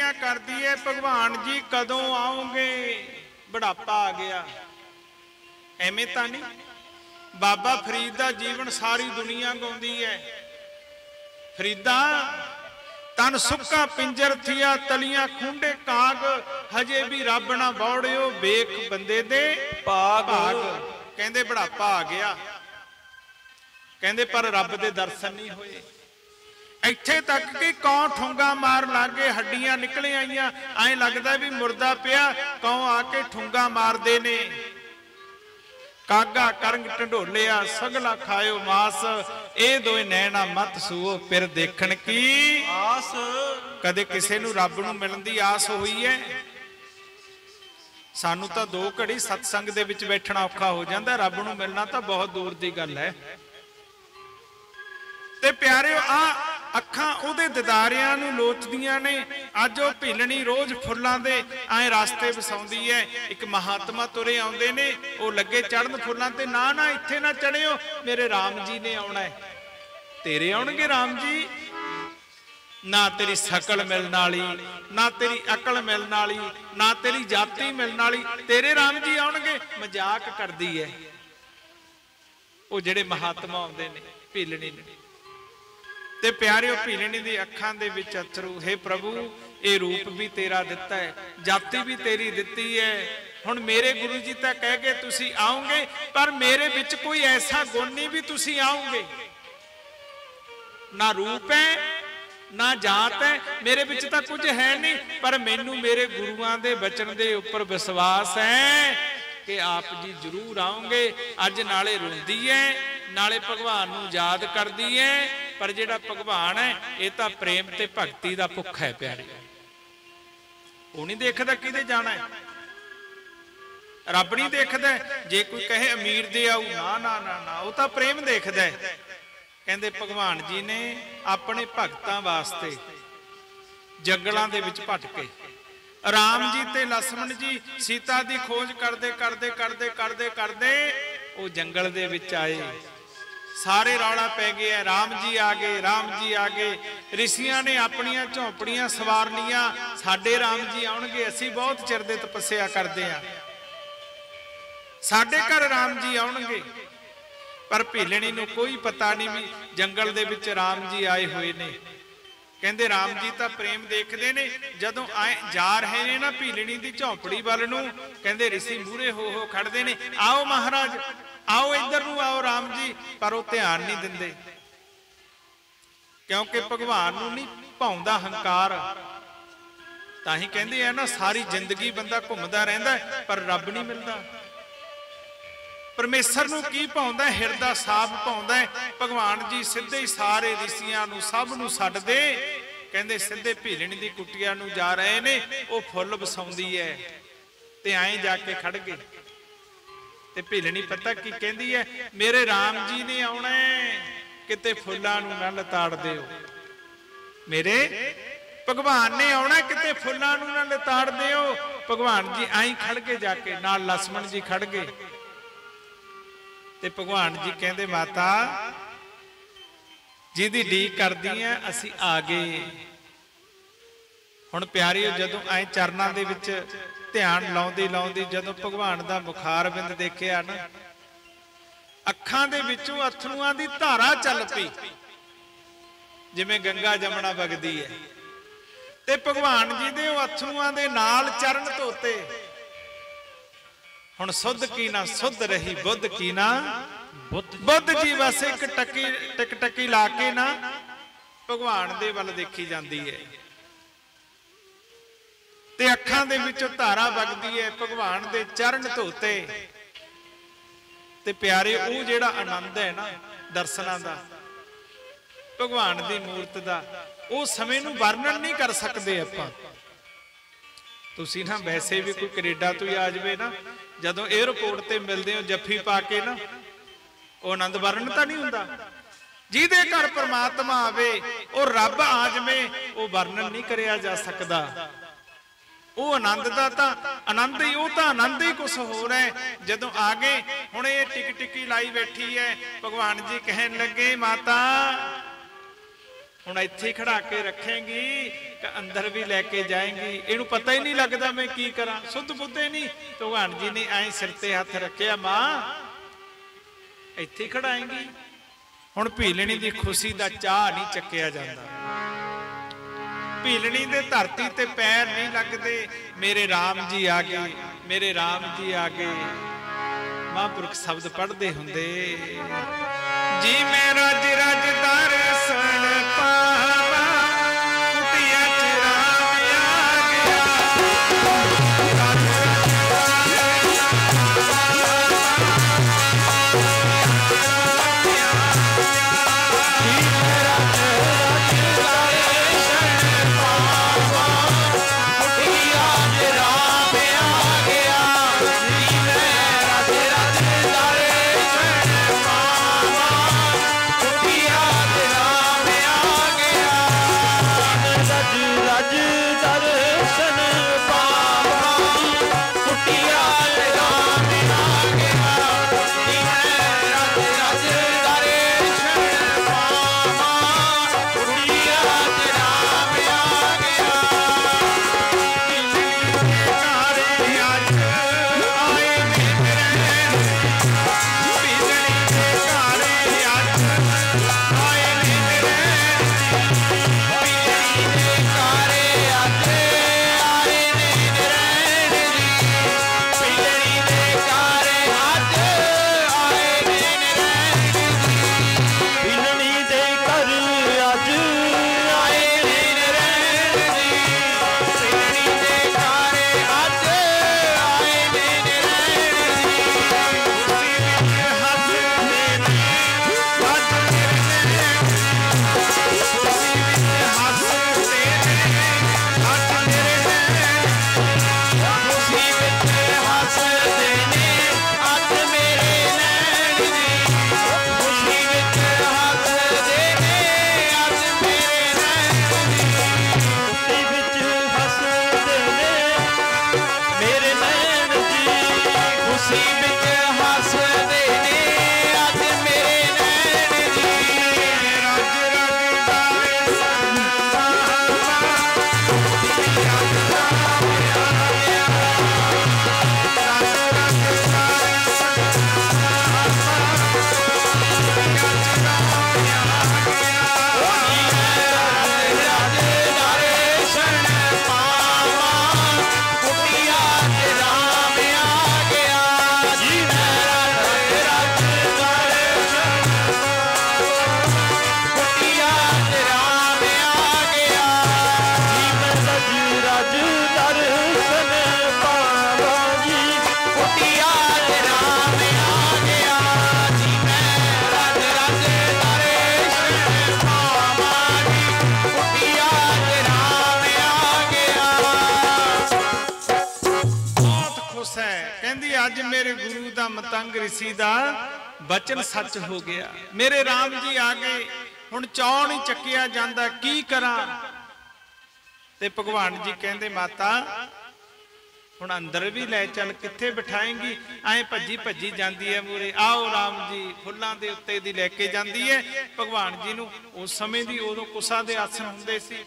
ਬੇਨਤੀਆਂ ਕਰਦੀ ਹੈ, ਭਗਵਾਨ ਜੀ ਕਦੋਂ ਆਓਗੇ, ਬੁਢਾਪਾ ਆ ਗਿਆ। ਐਵੇਂ ਤਾਂ ਨਹੀਂ। ਬਾਬਾ ਫਰੀਦ ਦਾ ਜੀਵਨ ਸਾਰੀ ਦੁਨੀਆ ਗਾਉਂਦੀ ਹੈ। ਫਰੀਦਾ ਤਨ ਸੁੱਕਾ ਪਿੰਜਰ ਥੀਆ, ਤਲੀਆਂ ਖੁੰਡੇ ਕਾਗ, ਹਜੇ ਵੀ ਰੱਬ ਨਾ ਬੌੜਿਓ, ਵੇਖ ਬੰਦੇ ਦੇ ਭਾਗ। ਕਹਿੰਦੇ ਬੁਢਾਪਾ ਆ ਗਿਆ, ਕਹਿੰਦੇ ਪਰ ਰੱਬ ਦੇ ਦਰਸ਼ਨ ਨਹੀਂ ਹੋਏ। ਇੱਥੇ ਤੱਕ ਕਿ ਕੌਂ ਠੁੰਗਾ ਮਾਰ ਲਾਗੇ, ਹੱਡੀਆਂ ਨਿਕਲ ਆਈਆਂ, ਐਂ ਲੱਗਦਾ ਵੀ ਮੁਰਦਾ ਪਿਆ, ਕੌਂ ਆ ਕੇ ਠੁੰਗਾ ਮਾਰਦੇ ਨੇ। ਕਾਗਾ ਕਰੰਗ ਢੰਡੋਲਿਆ, ਸਗਲਾ ਖਾਇਓ ਮਾਸ, ਇਹ ਦੋਏ ਨੈਣਾ ਮਤ ਸੂਓ, ਫਿਰ ਦੇਖਣ ਕੀ ਆਸ। ਕਦੇ ਕਿਸੇ ਨੂੰ ਰੱਬ ਨੂੰ ਮਿਲਣ ਦੀ ਆਸ ਹੋਈ ਹੈ? ਸਾਨੂੰ ਤਾਂ 2 ਘੜੀ ਸਤਸੰਗ ਦੇ ਵਿੱਚ ਬੈਠਣਾ ਔਖਾ ਹੋ ਜਾਂਦਾ, ਰੱਬ ਨੂੰ ਮਿਲਣਾ ਤਾਂ ਬਹੁਤ ਦੂਰ ਦੀ ਗੱਲ ਹੈ। ਤੇ ਪਿਆਰਿਓ, ਆ ਅੱਖਾਂ ਉਹਦੇ ਦਿਦਾਰਿਆਂ ਨੂੰ ਲੋਚਦੀਆਂ ਨੇ। ਅੱਜ ਉਹ ਭੀਲਣੀ ਰੋਜ਼ ਫੁੱਲਾਂ ਦੇ ਐ ਰਸਤੇ ਵਸਾਉਂਦੀ ਹੈ। ਇੱਕ ਮਹਾਤਮਾ ਤੁਰੇ ਆਉਂਦੇ ਨੇ, ਉਹ ਲੱਗੇ ਚੜਨ ਫੁੱਲਾਂ ਤੇ, ਨਾ ਨਾ ਇੱਥੇ ਨਾ ਚੜਿਓ, ਮੇਰੇ ਰਾਮ ਜੀ ਨੇ ਆਉਣਾ ਹੈ। ਤੇਰੇ ਆਉਣਗੇ ਰਾਮ ਜੀ? ਨਾ ਤੇਰੀ ਸ਼ਕਲ ਮਿਲਣ ਵਾਲੀ, ਨਾ ਤੇਰੀ ਅਕਲ ਮਿਲਣ ਵਾਲੀ, ਨਾ ਤੇਰੀ ਜਾਤੀ ਮਿਲਣ ਵਾਲੀ, ਤੇਰੇ ਰਾਮ ਜੀ ਆਉਣਗੇ। ਮਜ਼ਾਕ ਕਰਦੀ ਹੈ ਉਹ ਜਿਹੜੇ ਮਹਾਤਮਾ ਆਉਂਦੇ ਨੇ ਭੀਲਣੀ ਨੇ। ਤੇ ਪਿਆਰਿਓ, ਭੀਲਣੀ ਦੀ ਅੱਖਾਂ ਦੇ ਵਿੱਚ ਅਥਰੂ। ਹੇ ਪ੍ਰਭੂ, ਇਹ ਰੂਪ ਵੀ ਤੇਰਾ ਦਿੱਤਾ ਹੈ, ਜਾਤੀ ਵੀ ਤੇਰੀ ਦਿੱਤੀ ਹੈ। ਹੁਣ ਮੇਰੇ ਗੁਰੂ ਜੀ ਤਾਂ ਕਹਿ ਗਏ ਤੁਸੀਂ ਆਓਗੇ, ਪਰ ਮੇਰੇ ਵਿੱਚ ਕੋਈ ਐਸਾ ਗੁਣ ਨਹੀਂ ਵੀ ਤੁਸੀਂ ਆਓਗੇ। ਨਾ ਰੂਪ ਹੈ, ਨਾ ਜਾਤ ਹੈ, ਮੇਰੇ ਵਿੱਚ ਤਾਂ ਕੁਝ ਹੈ ਨਹੀਂ, ਪਰ ਮੈਨੂੰ ਮੇਰੇ ਗੁਰੂਆਂ ਦੇ ਬਚਨ ਦੇ ਉੱਪਰ ਵਿਸ਼ਵਾਸ ਹੈ ਕਿ ਆਪ ਜੀ ਜ਼ਰੂਰ ਆਓਗੇ। ਅੱਜ ਨਾਲੇ ਰੋਂਦੀ ਹੈ, ਨਾਲੇ ਭਗਵਾਨ ਨੂੰ ਯਾਦ ਕਰਦੀ ਹੈ। ਪਰ ਜਿਹੜਾ ਭਗਵਾਨ ਹੈ, ਇਹ ਤਾਂ ਪ੍ਰੇਮ ਤੇ ਭਗਤੀ ਦਾ ਭੁੱਖ ਹੈ ਪਿਆਰੇ। ਉਹ ਨਹੀਂ ਦੇਖਦਾ ਕਿਹਦੇ ਜਾਣਾ ਹੈ, ਰੱਬ ਨਹੀਂ ਦੇਖਦਾ। ਜੇ ਕੋਈ ਕਹੇ ਅਮੀਰ ਦੇ ਆਊ, ਨਾ ਨਾ ਨਾ ਨਾ, ਉਹ ਤਾਂ ਪ੍ਰੇਮ ਦੇਖਦਾ ਹੈ। ਕਹਿੰਦੇ ਭਗਵਾਨ ਜੀ ਨੇ ਆਪਣੇ ਭਗਤਾਂ ਵਾਸਤੇ ਜੰਗਲਾਂ ਦੇ ਵਿੱਚ ਭਟਕੇ। ਰਾਮ ਜੀ ਤੇ ਲక్ష్మణ ਜੀ ਸੀਤਾ ਦੀ ਖੋਜ ਕਰਦੇ ਕਰਦੇ ਕਰਦੇ ਕਰਦੇ ਕਰਦੇ ਉਹ ਜੰਗਲ ਦੇ ਵਿੱਚ ਆਏ। ਸਾਰੇ ਰੌਲਾ ਪੈ ਗਿਆ, ਰਾਮ ਜੀ ਆ ਗਏ, ਰਾਮ ਜੀ ਆ ਗਏ। ਰਿਸ਼ੀਆਂ ਨੇ ਆਪਣੀਆਂ ਝੌਂਪੜੀਆਂ ਸਵਾਰ ਲੀਆਂ, ਸਾਡੇ ਰਾਮ ਜੀ ਆਉਣਗੇ, ਅਸੀਂ ਬਹੁਤ ਚਿਰ ਦੇ ਤਪੱਸਿਆ ਕਰਦੇ ਆ, ਸਾਡੇ ਘਰ ਰਾਮ ਜੀ ਆਉਣਗੇ। ਪਰ ਭੀਲਣੀ ਨੂੰ ਕੋਈ ਪਤਾ ਨਹੀਂ ਵੀ ਜੰਗਲ ਦੇ ਵਿੱਚ ਰਾਮ ਜੀ ਆਏ ਹੋਏ ਨੇ। ਕਹਿੰਦੇ ਰਾਮ ਜੀ ਤਾਂ ਪ੍ਰੇਮ ਦੇਖਦੇ ਨੇ। ਜਦੋਂ ਆਏ ਜਾ ਰਹੇ ਨੇ ਨਾ ਭੀਲਣੀ ਦੀ ਝੌਂਪੜੀ ਵੱਲ ਨੂੰ, ਕਹਿੰਦੇ ਰਿਸ਼ੀ ਮੂਹਰੇ ਹੋ ਖੜਦੇ ਨੇ, ਆਓ ਮਹਾਰਾਜ, ਆਓ ਇੱਧਰ ਨੂੰ ਆਓ ਰਾਮ ਜੀ। ਪਰ ਉਹ ਧਿਆਨ ਨਹੀਂ ਦਿੰਦੇ, ਕਿਉਂਕਿ ਭਗਵਾਨ ਨੂੰ ਨਹੀਂ ਭਾਉਂਦਾ ਹੰਕਾਰ। ਤਾਂ ਹੀ ਕਹਿੰਦੇ ਆ ਨਾ, ਸਾਰੀ ਜ਼ਿੰਦਗੀ ਬੰਦਾ ਘੁੰਮਦਾ ਰਹਿੰਦਾ ਪਰ ਰੱਬ ਨਹੀਂ ਮਿਲਦਾ। ਪਰਮੇਸ਼ਰ ਨੂੰ ਕੀ ਭਾਉਂਦਾ? ਹਿਰਦਾ ਸਾਫ਼ ਭਾਉਂਦਾ। ਭਗਵਾਨ ਜੀ ਸਿੱਧੇ ਹੀ ਸਾਰੇ ਰਿਸ਼ੀਆਂ ਨੂੰ ਸਭ ਨੂੰ ਛੱਡਦੇ, ਕਹਿੰਦੇ ਸਿੱਧੇ ਭੀਲਣੀ ਦੀ ਕੁਟੀਆਂ ਨੂੰ ਜਾ ਰਹੇ ਨੇ। ਉਹ ਫੁੱਲ ਵਸਾਉਂਦੀ ਹੈ ਤੇ ਐਂ ਜਾ ਕੇ ਖੜ ਗਏ। ਤੇ ਭੀਲਣੀ ਪਤਾ ਕੀ ਕਹਿੰਦੀ ਹੈ? ਮੇਰੇ ਰਾਮ ਜੀ ਨੇ ਆਉਣਾ, ਕਿਤੇ ਫੁੱਲਾਂ ਨੂੰ ਨਾ ਲਤਾੜ ਦਿਓ। ਮੇਰੇ ਭਗਵਾਨ ਨੇ ਆਉਣਾ, ਕਿਤੇ ਫੁੱਲਾਂ ਨੂੰ ਨਾ ਲਤਾੜ ਦਿਓ। ਭਗਵਾਨ ਜੀ ਐਂ ਖੜ ਕੇ ਜਾ ਕੇ, ਨਾਲ ਲక్ష్మణ ਜੀ ਖੜ ਗਏ। ਤੇ ਭਗਵਾਨ ਜੀ ਕਹਿੰਦੇ ਮਾਤਾ ਜਿਹਦੀ ਢੀਕ ਕਰਦੀ ਐ, ਅਸੀਂ ਆ ਗਏ। ਹੁਣ ਪਿਆਰਿਓ, ਜਦੋਂ ਐ ਚਰਨਾਂ ਦੇ ਵਿੱਚ ਧਿਆਨ ਲਾਉਂਦੇ ਲਾਉਂਦੇ ਜਦੋਂ ਭਗਵਾਨ ਦਾ ਮੁਖਾਰ ਬਿੰਦ ਦੇਖਿਆ ਨਾ, ਅੱਖਾਂ ਦੇ ਵਿੱਚੋਂ ਅਥਰੂਆਂ ਦੀ ਧਾਰਾ ਚੱਲ ਪਈ, ਜਿਵੇਂ ਗੰਗਾ ਜਮਨਾ ਵਗਦੀ ਹੈ। ਤੇ ਭਗਵਾਨ ਜੀ ਦੇ ਉਹ ਅਥਰੂਆਂ ਦੇ ਨਾਲ ਚਰਨ ਧੋਤੇ। ਹੁਣ ਸੁੱਧ ਕੀ ਨਾ ਸੁੱਧ ਰਹੀ, ਬੁੱਧ ਕੀ ਨਾ ਬੁੱਧ ਜੀ ਬਸ ਇੱਕ ਟਿਕ ਟਕੀ ਲਾ ਕੇ ਨਾ ਭਗਵਾਨ ਦੇ ਵੱਲ ਦੇਖੀ ਜਾਂਦੀ ਹੈ। ਤੇ ਅੱਖਾਂ ਦੇ ਵਿੱਚੋਂ ਧਾਰਾ ਵਗਦੀ ਹੈ। ਭਗਵਾਨ ਦੇ ਚਰਨ ਧੋਤੇ। ਤੇ ਪਿਆਰੇ, ਉਹ ਜਿਹੜਾ ਆਨੰਦ ਹੈ ਨਾ ਦਰਸ਼ਨਾਂ ਦਾ, ਭਗਵਾਨ ਦੀ ਮੂਰਤ ਦਾ, ਉਹ ਸਮੇਂ ਨੂੰ ਵਰਣਨ ਨਹੀਂ ਕਰ ਸਕਦੇ ਆਪਾਂ। ਤੁਸੀਂ ਨਾ ਵੈਸੇ ਵੀ ਕੋਈ ਕੈਨੇਡਾ ਤੋਂ ਹੀ ਆ ਜਾਵੇ ਨਾ, ਜਦੋਂ 에어ਪੋਰਟ ਤੇ ਮਿਲਦੇ ਹੋ ਜੱਫੀ ਪਾ ਕੇ ਨਾ, ਉਹ ਆਨੰਦ ਵਰਣਨ ਤਾਂ ਨਹੀਂ ਹੁੰਦਾ। ਜਿਹਦੇ ਘਰ ਪ੍ਰਮਾਤਮਾ ਆਵੇ, ਉਹ ਰੱਬ ਆ ਜਾਵੇ, ਉਹ ਵਰਣਨ ਨਹੀਂ ਕਰਿਆ ਜਾ ਸਕਦਾ। ਉਹ ਆਨੰਦ ਦਾ ਤਾਂ ਆਨੰਦ ਹੀ, ਉਹ ਤਾਂ ਆਨੰਦ ਹੀ ਕੁਛ ਹੋਰ ਹੈ। ਜਦੋਂ ਆ ਗਏ, ਹੁਣ ਇਹ ਟਿਕ ਟਿਕੀ ਲਾਈ ਬੈਠੀ ਹੈ। ਭਗਵਾਨ ਜੀ ਕਹਿਣ ਲੱਗੇ, ਮਾਤਾ ਹੁਣ ਇੱਥੇ खड़ा के रखेंगी अंदर भी लैके जाएंगी, इनू पता ही नहीं लगता मैं की करा, सुध बुद्धे नहीं। भगवान जी ने ऐ सिर ते हथ रखिया, मां इत्थे खड़ाएंगी। हुण भीलनी दी खुशी दा चाह नहीं चक्किया जाता, भीलनी दे धरती ते पैर नहीं लगते। मेरे राम जी आ गए, मेरे राम जी आ गए। महापुरख शब्द पढ़ते हुंदे, जी मैं रज रज दर्शन पावा, कुटिया च राम आ गया। रज अज मेरे गुरु दा मतंग ऋषि दा बचन सच हो गया। मेरे राम जी आ गए, हुण चौं नहीं चक्किया जांदा, की करा। ते भगवान जी कहंदे माता हुण अंदर भी लै चल, कित्थे बिठाएंगी। ऐ भज्जी भज्जी जांदी है मूरे, आओ राम जी फुल्लां दे उत्ते दी लैके जांदी है। भगवान जी नूं उस समय दी उदों कुसा दे आसन हुंदे सी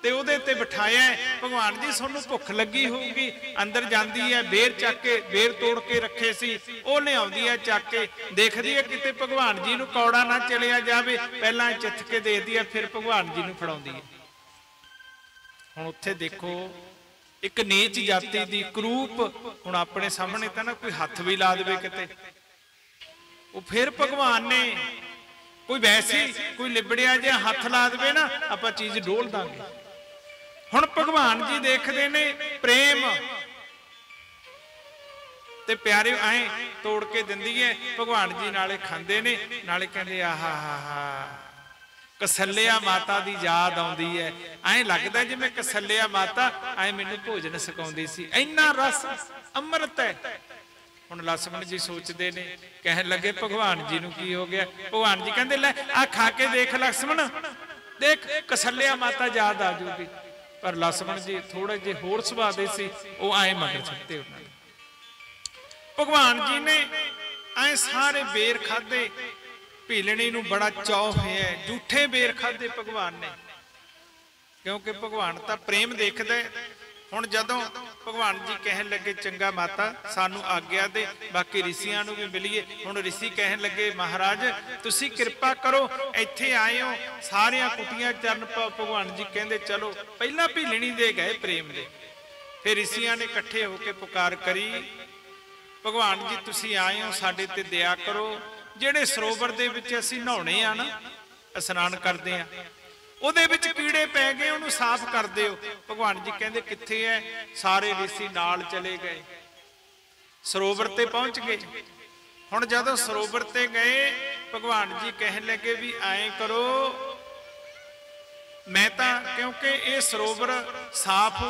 ते उहदे ते बिठाया। भगवान जी सोनू भुख लगी होगी, अंदर जाती है, बेर चक के बेर तोड़ के रखे सी वो लियाउंदी है चक के, देखदी है किते भगवान जी नूं कौड़ा ना चलिया जावे, पहला चिथ के देखदी है फिर भगवान जी नूं फड़ाउंदी है। हुण उत्थे देखो एक नीच जाति दी करूप, हुण अपने सामने तां ना कोई हथ भी ला देवे किते, वो फिर भगवान ने कोई वैसे कोई लिबड़िया जिहा हथ ला देवे ना आपां चीज डोल दांगे। हुण भगवान जी देखते ने प्रेम ते प्यारे आए तोड़ के दिंदी है, भगवान जी नाले खांदे ने नाले कहंदे आहा हा हा कसलिया माता दी याद आउंदी है। ऐ लगदा जिवें कसलिया माता ऐ मैनूं भोजन सिखाउंदी सी, इन्ना रस अमृत है। हुण लक्ष्मण जी सोचते ने, कहन लगे भगवान जी नूं की हो गया। भगवान जी कहंदे लै आ खा के देख लक्ष्मण, देख कसलिया माता याद आ जूगी। पर लक्ष्मण जी थोड़े जे होर सुभाਅ दे सी, वो आए मगर छड्डे उन्हां ने। भगवान जी ने ऐ सारे बेर खाधे, भीलनी नूं बड़ा चाव है, झूठे बेर खाधे भगवान ने, क्योंकि भगवान तां प्रेम देखदा है। हुण जदों भगवान जी कहन लगे चंगा माता सानू आग्या दे, बाकी ऋषियां नूं भी मिलीए। हुण ऋषि कहन लगे महाराज तुसी कृपा करो, इत्थे आए हो सारियां कुटियां चरण पाओ। भगवान जी कहंदे चलो, पहला भीलनी दे गए प्रेम दे, फिर ऋषियां ने इकट्ठे होके पुकार करी, भगवान जी तुसी आए हो साडे ते दया करो, ਜਿਹੜੇ ਸਰੋਵਰ ਦੇ ਵਿੱਚ ਅਸੀਂ ਨਹਾਉਣੇ ਆ ਨਾ, ਇਸ਼ਨਾਨ ਕਰਦੇ ਆ, ਉਹਦੇ ਵਿੱਚ ਕੀੜੇ ਪੈ ਗਏ, ਉਹਨੂੰ ਸਾਫ਼ ਕਰ ਦਿਓ। ਭਗਵਾਨ ਜੀ ਕਹਿੰਦੇ ਕਿੱਥੇ ਹੈ? ਸਾਰੇ ऋषि ਨਾਲ ਚਲੇ ਗਏ, ਸਰੋਵਰ ਤੇ ਪਹੁੰਚ ਗਏ। ਹੁਣ ਜਦੋਂ ਸਰੋਵਰ ਤੇ ਗਏ ਭਗਵਾਨ ਜੀ ਕਹਿਣ ਲੱਗੇ ਵੀ ਐਂ ਕਰੋ, ਮੈਂ ਤਾਂ ਕਿਉਂਕਿ ਇਹ ਸਰੋਵਰ ਸਾਫ਼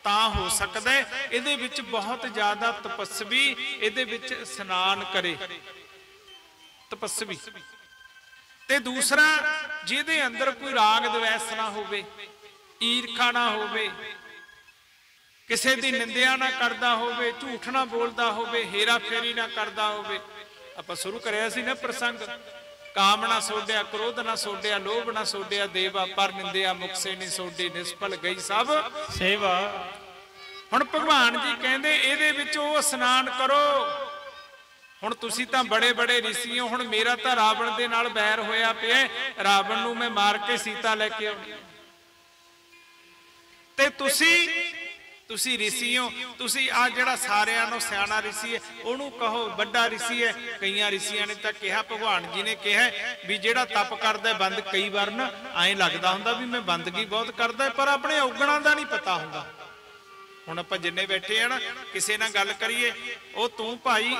ਤਾਂ ਹੋ ਸਕਦਾ ਹੈ, ਇਹਦੇ ਵਿੱਚ ਬਹੁਤ ਜ਼ਿਆਦਾ ਤਪੱਸਵੀ ਇਹਦੇ ਵਿੱਚ ਇਸ਼ਨਾਨ ਕਰੇ, ਤਪੱਸਵੀ। ਤੇ ਦੂਸਰਾ ਜਿਹਦੇ ਅੰਦਰ ਕੋਈ ਰਾਗ ਦਵੈਸ ਨਾ ਹੋਵੇ, ਈਰਖਾ ਨਾ ਹੋਵੇ, ਕਿਸੇ ਦੀ ਨਿੰਦਿਆ ਨਾ ਕਰਦਾ ਹੋਵੇ, ਝੂਠ ਨਾ ਬੋਲਦਾ ਹੋਵੇ, ਹੇਰਾ ਫੇਰੀ ਨਾ ਕਰਦਾ ਹੋਵੇ। ਆਪਾਂ ਸ਼ੁਰੂ ਕਰਿਆ ਸੀ ਨਾ ਪ੍ਰਸੰਗ, ਕਾਮ ਨਾ ਸੋਡਿਆ, ਕ੍ਰੋਧ ਨਾ ਸੋਡਿਆ, ਲੋਭ ਨਾ ਸੋਡਿਆ, ਦੇਵਾ ਪਰ ਨਿੰਦਿਆ ਮੁਕਸੇ ਨਹੀਂ ਸੋਡੀ, ਨਿਸਫਲ ਗਈ ਸਭ ਸੇਵਾ। ਹੁਣ ਭਗਵਾਨ ਜੀ ਕਹਿੰਦੇ ਇਹਦੇ ਵਿੱਚ ਉਹ ਇਸ਼ਨਾਨ ਕਰੋ। ਹੁਣ ਤੁਸੀਂ ਤਾਂ ਬੜੇ ਬੜੇ ऋषि ਹੋ, ਹੁਣ ਮੇਰਾ ਤਾਂ ਰਾਵਣ ਦੇ ਨਾਲ ਬੈਰ ਹੋਇਆ ਪਿਆ, ਰਾਵਣ ਨੂੰ ਮੈਂ ਮਾਰ ਕੇ ਸੀਤਾ ਲੈ ਕੇ ਆਉਣੀ, ਤੇ ਤੁਸੀਂ ऋषि ਹੋ, ਤੁਸੀਂ ਆ ਜਿਹੜਾ ਸਾਰਿਆਂ ਨੂੰ ਸਿਆਣਾ ऋषि ਹੈ ਉਹਨੂੰ ਕਹੋ ਵੱਡਾ ऋषि ਹੈ। ਕਈਆਂ ऋषिਆਂ ਨੇ ਤਾਂ ਕਿਹਾ, ਭਗਵਾਨ ਜੀ ਨੇ ਕਿਹਾ ਵੀ ਜਿਹੜਾ ਤਪ ਕਰਦਾ ਬੰਦ, ਕਈ ਵਾਰ ਨਾ ਐਂ ਲੱਗਦਾ ਹੁੰਦਾ ਵੀ ਮੈਂ ਬੰਦਗੀ ਬਹੁਤ ਕਰਦਾ, ਪਰ ਆਪਣੇ ਔਗਣਾਂ ਦਾ ਨਹੀਂ ਪਤਾ ਹੁੰਦਾ। ਹੁਣ ਆਪਾਂ ਜਿੰਨੇ ਬੈਠੇ ਆ ਨਾ, ਕਿਸੇ ਨਾਲ ਗੱਲ ਕਰੀਏ, ਉਹ ਤੂੰ ਭਾਈ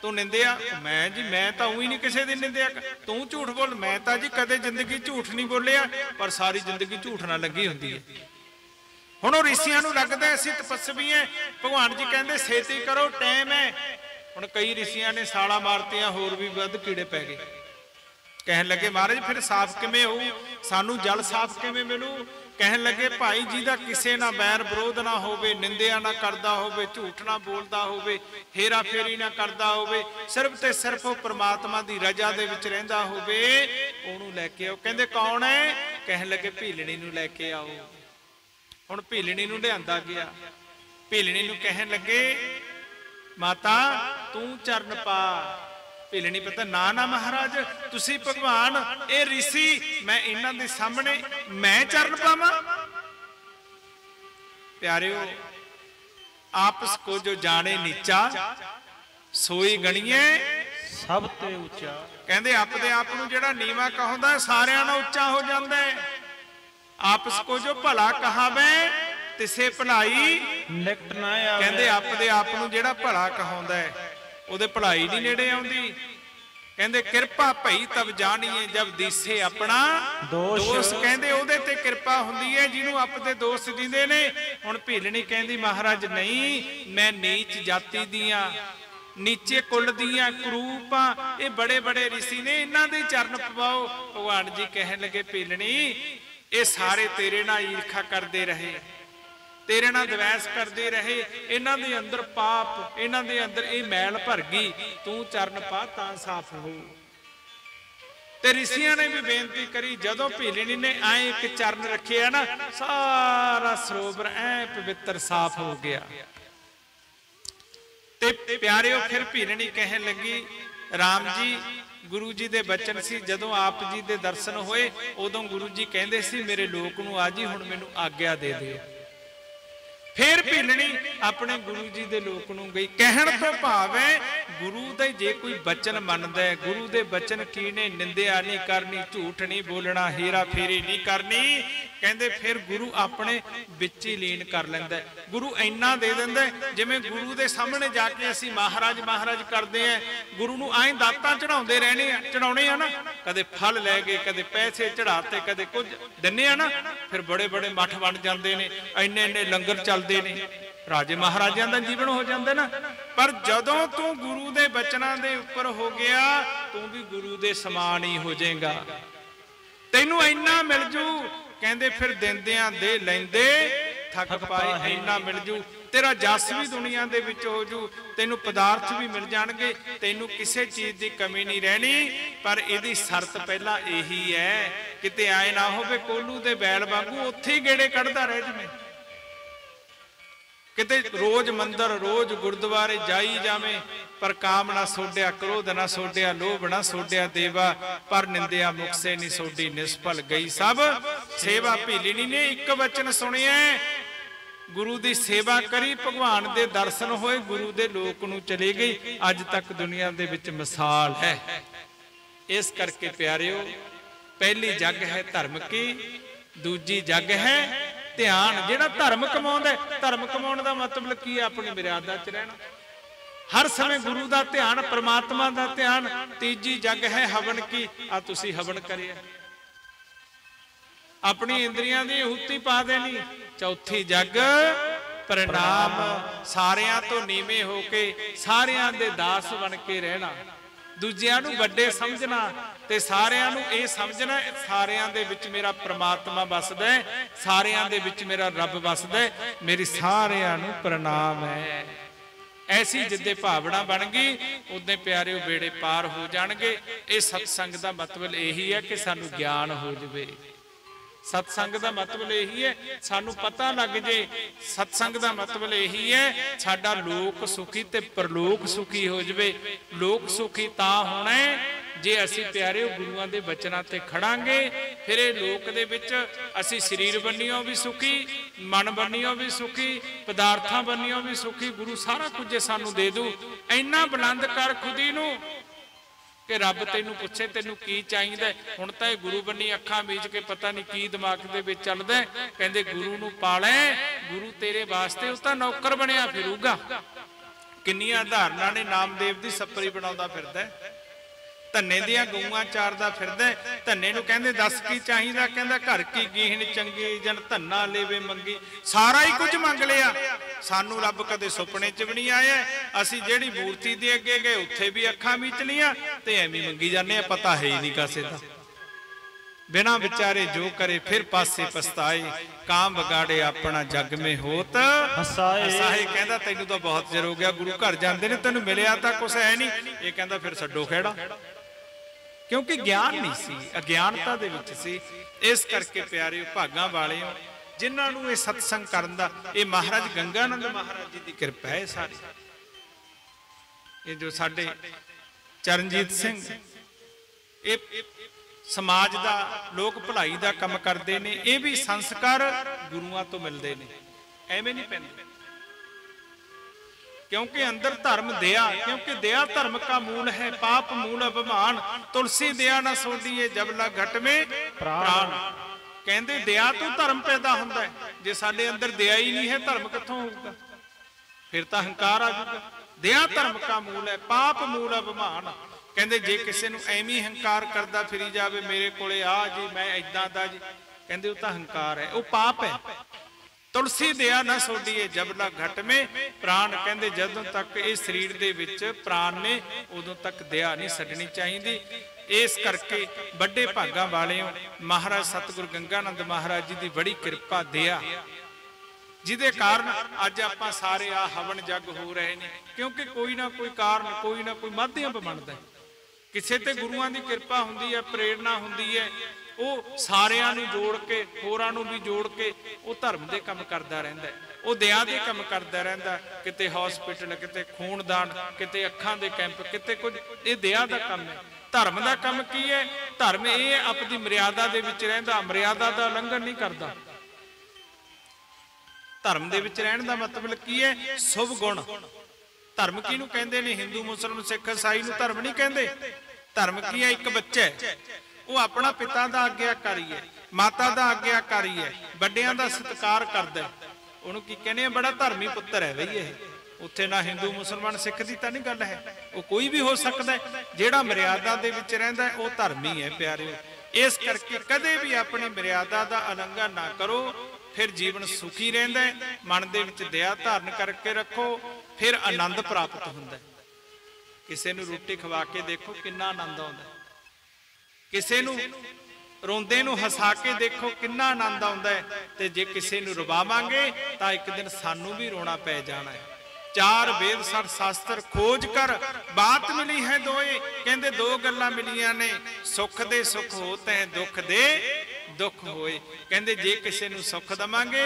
ਤੂੰ ਨਿੰਦਿਆ, ਮੈਂ ਜੀ ਮੈਂ ਤਾਂ ਉਹੀ ਨਹੀਂ ਕਿਸੇ ਦੀ ਨਿੰਦਿਆ, ਤੂੰ ਝੂਠ ਬੋਲ, ਮੈਂ ਤਾਂ ਜੀ ਕਦੇ ਜ਼ਿੰਦਗੀ ਝੂਠ ਨਹੀਂ ਬੋਲਿਆ, ਪਰ ਸਾਰੀ ਜ਼ਿੰਦਗੀ ਝੂਠ ਨਾਲ ਲੱਗੀ ਹੁੰਦੀ ਹੈ। ਹੁਣ ਉਹ ऋषियां ਨੂੰ ਲੱਗਦਾ ਅਸੀਂ ਤਪੱਸਵੀ ਹੈ, ਭਗਵਾਨ ਜੀ ਕਹਿੰਦੇ ਛੇਤੀ ਕਰੋ ਟਾਈਮ ਹੈ। ਹੁਣ ਕਈ ऋषियां ਨੇ ਸਾਲਾ ਮਾਰਤੀਆਂ, ਹੋਰ ਵੀ ਵੱਧ ਕੀੜੇ ਪੈ ਗਏ। ਕਹਿਣ ਲੱਗੇ ਮਹਾਰਾਜ ਫਿਰ ਸਾਫ਼ ਕਿਵੇਂ ਹੋਊ, ਸਾਨੂੰ ਜਲ ਸਾਫ਼ ਕਿਵੇਂ ਮਿਲੂ? ਕਹਿਣ ਲੱਗੇ ਭਾਈ ਜਿਹਦਾ ਕਿਸੇ ਨਾਲ ਬੈਰ ਵਿਰੋਧ ਨਾ ਹੋਵੇ, ਨਿੰਦਿਆ ਨਾ ਕਰਦਾ ਹੋਵੇ, ਝੂਠ ਨਾ ਬੋਲਦਾ ਹੋਵੇ, ਹੇਰਾ ਫੇਰੀ ਨਾ ਕਰਦਾ ਹੋਵੇ, ਸਿਰਫ ਤੇ ਸਿਰਫ ਉਹ ਪ੍ਰਮਾਤਮਾ ਦੀ ਰਜ਼ਾ ਦੇ ਵਿੱਚ ਰਹਿੰਦਾ ਹੋਵੇ, ਉਹਨੂੰ ਲੈ ਕੇ ਆਓ। ਕਹਿੰਦੇ ਕੌਣ ਹੈ? ਕਹਿਣ ਲੱਗੇ ਭੀਲਣੀ ਨੂੰ ਲੈ ਕੇ ਆਓ। ਹੁਣ ਭੀਲਣੀ ਨੂੰ ਲਿਆਂਦਾ ਗਿਆ, ਭੀਲਣੀ ਨੂੰ ਕਹਿਣ ਲੱਗੇ ਮਾਤਾ ਤੂੰ ਚਰਨ ਪਾ। ਭੀਲਣੀ ਪਤਾ ਨਾ ਨਾ ਮਹਾਰਾਜ ਤੁਸੀਂ ਭਗਵਾਨ, ਇਹ ऋषि, ਮੈਂ ਇਹਨਾਂ ਦੇ ਸਾਹਮਣੇ ਮੈਂ ਚਰਨ ਪਾਵਾਂ? ਪਿਆਰਿਓ ਆਪਸ ਕੋ ਜੋ ਜਾਣੇ ਨੀਚਾ, ਸੋਈ ਗਣੀਏ ਸਭ ਤੇ ਉੱਚਾ। ਕਹਿੰਦੇ ਆਪਦੇ ਆਪ ਨੂੰ ਜਿਹੜਾ ਨੀਵਾਂ ਕਹਾਉਂਦਾ ਸਾਰਿਆਂ ਨਾਲੋਂ ਉੱਚਾ ਹੋ ਜਾਂਦਾ ਹੈ। ਆਪਸ ਕੋ ਜੋ ਭਲਾ ਕਹਾਵੇ ਤਿਸੇ ਭਲਾਈ ਨਿਕਟ ਨਾ ਆਵੇ। ਕਹਿੰਦੇ ਆਪਦੇ ਆਪ ਨੂੰ ਜਿਹੜਾ ਭਲਾ ਕਹਾਉਂਦਾ ਹੈ ਉਹਦੇ ਭਲਾਈ ਨਹੀਂ ਨੇੜੇ ਆਉਂਦੀ। ਕਹਿੰਦੇ ਕਿਰਪਾ ਭਈ ਤਬ ਜਾਣੀਏ ਜਬ ਦੀਸੇ ਆਪਣਾ ਦੋਸ਼। ਕਹਿੰਦੇ ਉਹਦੇ ਤੇ ਕਿਰਪਾ ਹੁੰਦੀ ਹੈ ਜਿਹਨੂੰ ਆਪਦੇ ਦੋਸ਼ ਦਿੰਦੇ ਨੇ। ਹੁਣ ਭੀਲਣੀ ਕਹਿੰਦੀ ਮਹਾਰਾਜ ਨਹੀਂ, ਮੈਂ ਨੀਚ ਜਾਤੀ ਦੀਆਂ, ਨੀਚੇ ਕੁੱਲ ਦੀਆਂ, ਕਰੂਪਾਂ, ਇਹ ਬੜੇ ਬੜੇ ऋषि ਨੇ, ਇਹਨਾਂ ਦੇ ਚਰਨ ਪਵਾਓ। ਭਗਵਾਨ ਜੀ ਕਹਿਣ ਲੱਗੇ ਭੀਲਣੀ ਇਹ ਸਾਰੇ ਤੇਰੇ ਨਾਲ ਈਰਖਾ ਕਰਦੇ ਰਹੇ, तेरे नाल द्वैस करते रहे, इन्हां दे अंदर पाप, इन्हां दे अंदर ये मैल भर गई, तू चरण पा तां साफ हो। ते ऋषियां ने भी बेनती करी, जदों भीलनी ने आए एक चरण रखे है ना, सारा सरोवर ऐ पवित्र साफ हो गया। ते प्यारिओ फिर भीलनी कहन लगी राम जी गुरु जी दे बचन सी, जदों आप जी दे दर्शन होए उदों गुरु जी कहंदे सी मेरे लोक नूं आ जी हुण मैनूं आग्या दे दिओ। फिर भीलनी अपने गुरु जी दे लोक नूं गई। कहण तो भाव है गुरु दे जे कोई बचन मनदा है, गुरु दे बचन की ने निंदिया नहीं करनी, झूठ नहीं बोलना, हेरा फेरी नहीं करनी। कहंदे फिर गुरु अपने विच ही लीन कर लैंदा है। गुरु इन्ना दे दिंदा है जिवें गुरु दे सामने जाके असीं महाराज महाराज करदे हैं, गुरु नूं आए दातां चढ़ाउंदे रहने चढ़ाउणे आ ना, कदे फल लै गए, कदे पैसे चढ़ाते, कदे कुछ दिन्ने आ ना, फिर बड़े बड़े मठ बन जांदे ने, इन्ने इन्ने लंगर चलदे ने, राजे महाराजा का जीवन हो जाता ना। पर जदों तू गुरु दे बचनां दे उपर हो गया, तू भी गुरु दे समान ही हो जाएगा, तैनू इन्ना मिल जू। कहंदे फिर दिंदियां दे लैंदे थक पाए इन्ना मिल जू, तेरा जस भी दुनिया दे विच हो जू, तैनू पदार्थ भी मिल जाणगे, तैनू किसी चीज़ की कमी नहीं रहनी। पर इहदी शर्त पहला यही है, किते आए ना होवे कोलू दे बैल वांगू उत्थे ही गेड़े कढ़दा रह जावे, किते रोज मंदिर रोज गुरुद्वारे जाई जावे, पर काम ना सोडिया, क्रोध ना सोडिया, लोभ ना सोडिया देवा, पर निंदिया मुख से नहीं सोडी, निष्फल गई सब सेवा भीली नी। ने एक वचन सुनिया, गुरु की सेवा करी, भगवान के दर्शन होए, गुरु के लोक नूं चली गई। अज तक दुनिया दे विच मिसाल है। इस करके प्यारिओ, पहली जग है धर्म की, दूजी जग है ध्यान। जिहड़ा धर्म कमाउंदा है, धर्म कमाउण दा मतलब की है? अपनी मर्यादा च रहना, हर समय गुरु का ध्यान, परमात्मा का ध्यान। तीजी जग है हवन की, आ तुसी हवन करिए, अपनी इंद्रियां दी हुती पा देनी। चौथी जग प्रणाम, सारियां तो नीवे होके सारियां दे दास बन के रहना, दूजियां नूं वड्डे समझना ते सारियां नूं इह समझना सारियां दे विच मेरा परमात्मा वसदा है, सारियां दे विच मेरा रब वसदा है, मेरी सारियां नूं प्रणाम है। ऐसी जिद्दे भावना बन गई, उदे प्यारे बेड़े पार हो जाणगे। इह सत्संग दा मतलब यही है कि सानू ज्ञान हो जावे। सत्संग का मतलब यही है, सानू पता लग जे। सत्संग का मतलब यही है, साडा लोक सुखी ते परलोक सुखी हो जावे। लोक सुखी तां होना है जे असी प्यारे गुरुआं दे वचनां ते खड़ांगे। फिर ये लोक दे विच असी शरीर बन्नियों भी सुखी, मन बन्नियों भी सुखी, पदार्थां बन्नियों भी सुखी। गुरु सारा कुछ सानू दे दू। इन्ना बुलंद कर खुदी नू कि रब तैनू पुछे तैनू की चाहिए। हुण तां गुरु बन्नी अखां मीच के पता नहीं की दिमाग दे विच चलदा है। कहंदे गुरु नू पालै, गुरु तेरे वास्ते उस तां नौकर बनिया फिरूगा। किन्नियां उदाहरणां ने, नामदेव दी सपरी बनाउंदा फिरदा है, धन्ने दियां गऊआं चारदा फिरदा है। धन्ने नू कहंदे दस की चाहिदा, कहंदा घर की गीहण चंगी जन धन्ना लेवे मंगी। सारा ही कुछ मंग लिया, सानू रब कदे सुपने च भी नहीं आया। असी जिहड़ी मूर्ति दे अगे गए उत्थे भी अखां मीच लियां ते एवें मंगी जाने, पता है ही नहीं कासे दा। बिना विचारे जो करे फिर पासे पछताए, काम बगाड़े अपना जग में होत हसाए। कहंदा तैनू तो बहुत चिर हो गया, गुरु घर जांदे ने, तैनू मिलिया तां कुछ है नहीं। ये कहंदा फिर छड्डो खैड़ा, क्योंकि ज्ञान नहीं सी, अज्ञानता दे विच सी। इस करके प्यारे भागां वाले हो जिन्हां नूं इह सत्संग करन दा, इह महाराज गंगानंद महाराज जी की कृपा है सारी। ये जो साडे चरणजीत सिंह, ये समाज दा लोक भलाई दा काम करते हैं। ये भी संस्कार गुरुआं तो मिलते हैं, एवें नहीं पैंदे। क्योंकि अंदर धर्म दया, क्योंकि दया धर्म का मूल है, पाप मूल अभिमान। तुलसी दया ना सोडिए जब लग घट में प्राण। कहते दया तो धर्म पैदा होता है, जे साडे अंदर दया ही नहीं है धर्म कित्थों होगा? फिर तो हंकार आ जाएगा। दया धर्म का मूल है, पाप मूल अभिमान। कहते जे किसी नूं एवें हंकार करदा फिरी जावे, मेरे कोले आ जी, मैं इदां दा जी, कहते वो तो हंकार है, वो पाप है। तुलसी दया ना सोडिए जबला घट में प्राण। कहते जदों तक इस शरीर दे विच प्राण ने उदों तक दया नहीं छड्डनी चाहिए। इस करके बड़े भागां वाले महाराज सतगुरु गंगानंद महाराज जी की बड़ी कृपा दया, जिदे कारण अज आपां सारे आ हवन जग हो रहे हैं। क्योंकि कोई ना कोई कारण, कोई ना कोई माध्यम बनता है। किसी ते गुरुआं दी कृपा हुंदी है, प्रेरणा हुंदी है, वो सारियां नूं जोड़ के, होरां नूं भी जोड़ के वो धर्म दे काम करदा रहिंदा है, वो दया दे काम करदा रहिंदा। किते हॉस्पिटल, किते खूनदान, किते अखां दे कैंप, किते कुछ, ये दया दा काम है। धर्म दा काम की है? धर्म ये अपनी मर्यादा दे विच रहिंदा, मर्यादा दा उलंघन नहीं करदा। धर्म दे विच रहण दा मतलब की है? शुभ गुण। धर्म किहनूं कहंदे ने? हिंदू, मुसलमान, सिख, ईसाई नूं धर्म नहीं कहंदे। धर्म की है? एक बच्चा है, वो अपना पिता का आग्याकारी है, माता का आग्याकारी है, वड्डियां दा सत्कार करदा है, उहनूं की कहने बड़ा धर्मी पुत्तर है बई। ये उत्थे ना हिंदू, मुसलमान, सिख की तां नहीं गल है, वो कोई भी हो सकता है। जिहड़ा मर्यादा दे विच रहिंदा है वो धर्मी है प्यारिओ। इस करके कदे भी अपनी मर्यादा का उलंघन ना करो, फिर जीवन सुखी रहिंदा है। मन दे विच दया धारण करके रखो, फिर आनंद प्राप्त हुंदा है। किसी नूं रोटी खवा के देखो कितना आनंद आउंदा है। किसी नूं रोंदे नूं हसा के देखो किन्ना आनंद आउंदा है, ते जे किसी नूं रुवावांगे तां एक दिन सानू भी रोना पै जाना है। चार वेद सर शास्त्र खोज कर बात मिली है दोए, कहंदे दो गल्लां मिलियां ने, सुख दे सुख होते हैं दुख दे दुख होए। कहंदे जे किसी नूं सुख दवांगे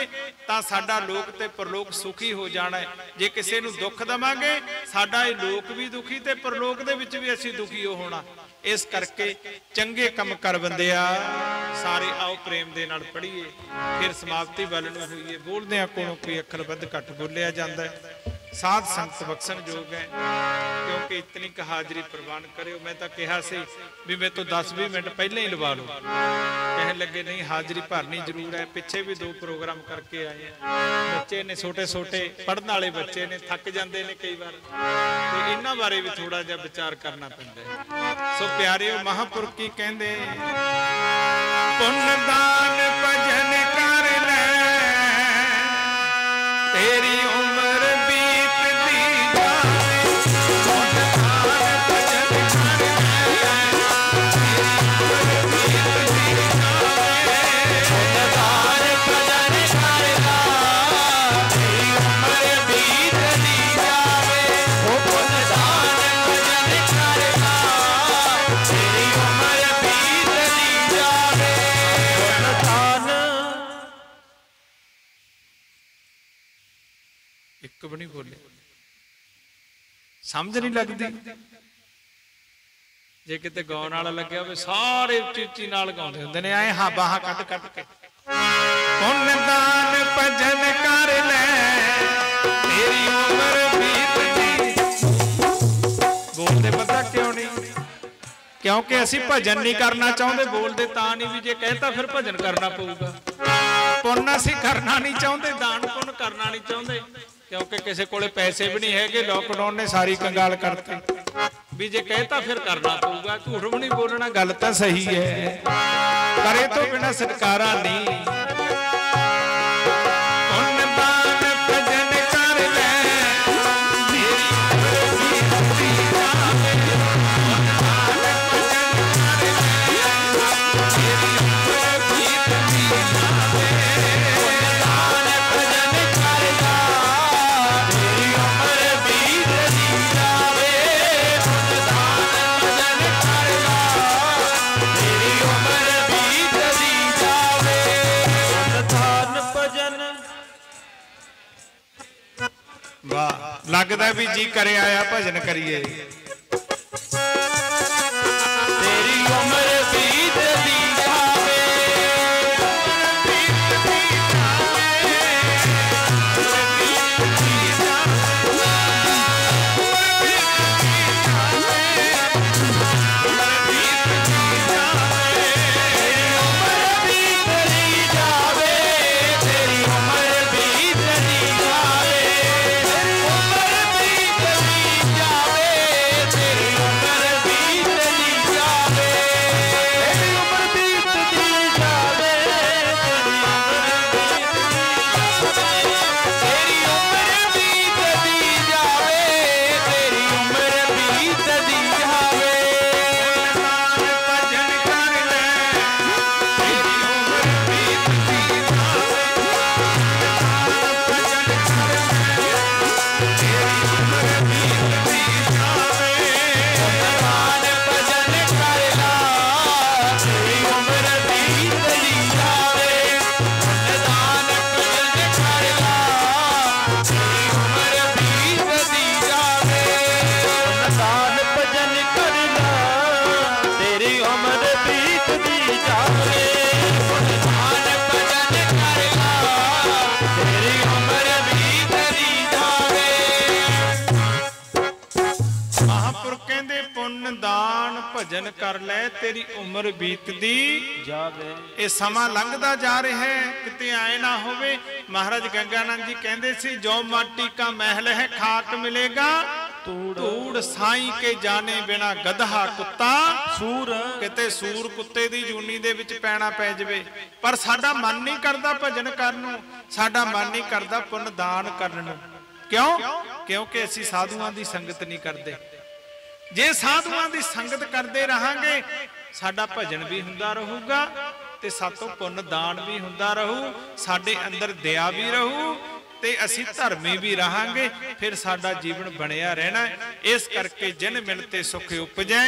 तां साडा लोक ते परलोक सुखी हो जाना है, जे किसी नूं दुख दवांगे साडा ये लोक भी दुखी ते परलोक दे विच भी असीं दुखी होना। इस करके चंगे कम कर बंदिया सारे आओ प्रेम दे नाल पढ़ीए, फिर समाप्ति वल नूं होईए। बोलदिआं कोलों कोई अखर वध घट बोलिया जांदा है, साध संगत बख्शन योग है, क्योंकि इतनी क हाजरी प्रवान करो। मैं तो कहा सी भी मैं तो 10-20 मिनट पहले ही लवा लो, कह लगे नहीं हाजरी भरनी जरूर है। पिछे भी 2 प्रोग्राम करके आए हैं, बच्चे ने छोटे छोटे पढ़ने वाले बच्चे ने, थक जाते हैं कई बार, तो इन्हों बारे भी थोड़ा जिहा विचार करना पैंदा है। सो प्यारिओ महापुरख की कहंदे पुण्य दान भजन कर ले तेरी उम्र बीत दी जाए, पुण्य दान भजन कर ले तेरी उम्र बीत दी जाए, पुण्य दान भजन कर ले तेरी उम्र बीत दी जाए, पुण्य दान एक भी नहीं बोले, समझ नहीं लगती। जे किते गाउण वाला लग्या होवे सारे उच्ची उच्ची नाल गाउंदे हुंदे ने, आए हां बाहां कट कट के पुण्य दान भजन कर ले तेरी उम्र बीत दी। बोलदे पता क्यों नहीं? क्योंकि असीं भजन नहीं करना चाहुंदे, बोलदे तां नहीं भी जे कहता फिर भजन करना पऊगा। पुण्य असीं करना नहीं चाहुंदे, दान पुण्य करना नहीं चाहुंदे, क्योंकि किसी कोले पैसे भी नहीं है। लॉकडाउन ने सारी कंगाल करती भी जे कहता फिर करना पऊगा। झूठ भी नहीं बोलना, गल तो सही है, करे तो बिना सत्कारा नहीं। पुण्य दान भजन कर ले तेरी उम्र बीत दी जावे, पुण्य दान भजन कर ले तेरी उम्र बीत दी जावे, पुण्य दान भजन कर ले तेरी उम्र बीत दी जावे, पुण्य दान भजन कर ले तेरी उम्र बीत दी जावे, पुण्य दान भजन। वाह, लगदा भी जी करे आया भजन करिए। तेरी उम्र बीत दी जावे, उम्र बीत दी जावे, उम्र बीत दी जावे, उम्र बीत दी जावे, उम्र बीत दी जावे, तेरी उम्र बीत दी जावे, उम्र बीत दी जावे, तेरी उम्र बीत दी जावे, तेरी उम्र बीत दी जावे, तेरी उम्र बीत दी जावे, तेरी उम्र बीत दी जावे, भजन कर ले तेरी उम्र बीत दी जावे, भजन कर ले तेरी उम्र बीत दी जावे, दान भजन कर ला तेरी उम्र बीत दी जावे, दान भजन कर ला तेरी उम्र बीत दी जावे, दान भजन कर ला तेरी उम्र बीत दी जावे, दान भजन कर ला तेरी उम्र बीत दी जावे। महापुरख कहंदे पुण्य दान भजन कर ले तेरी उम्र बीतदी जावे। ये समा लंघदा जा रहा है, किते आए ना होवे। महाराज गंगानंद जी कहंदे सी जो माटी का महल है खाक मिलेगा, धूड़ साई के जाने बिना गधा कुत्ता सूर, किते सूर कुत्ते दी जूनी दे विच पैना पै जवे। पर साडा मन नहीं करदा भजन करन नूं, साडा मन नहीं करदा पुण्य दान करन नूं। क्यों? क्योंकि असीं साधुआं दी संगत नहीं करदे। जे साधुआं दी संगत करदे रहांगे साडा भजन भी हुंदा रहूगा ते सातों पुन दान भी हुंदा रहू, साडे अंदर दया भी रहू ते असी धर्मी भी रहांगे, फिर साडा जीवन बनिया रहना। इस करके जिन मिलते सुख उपजै,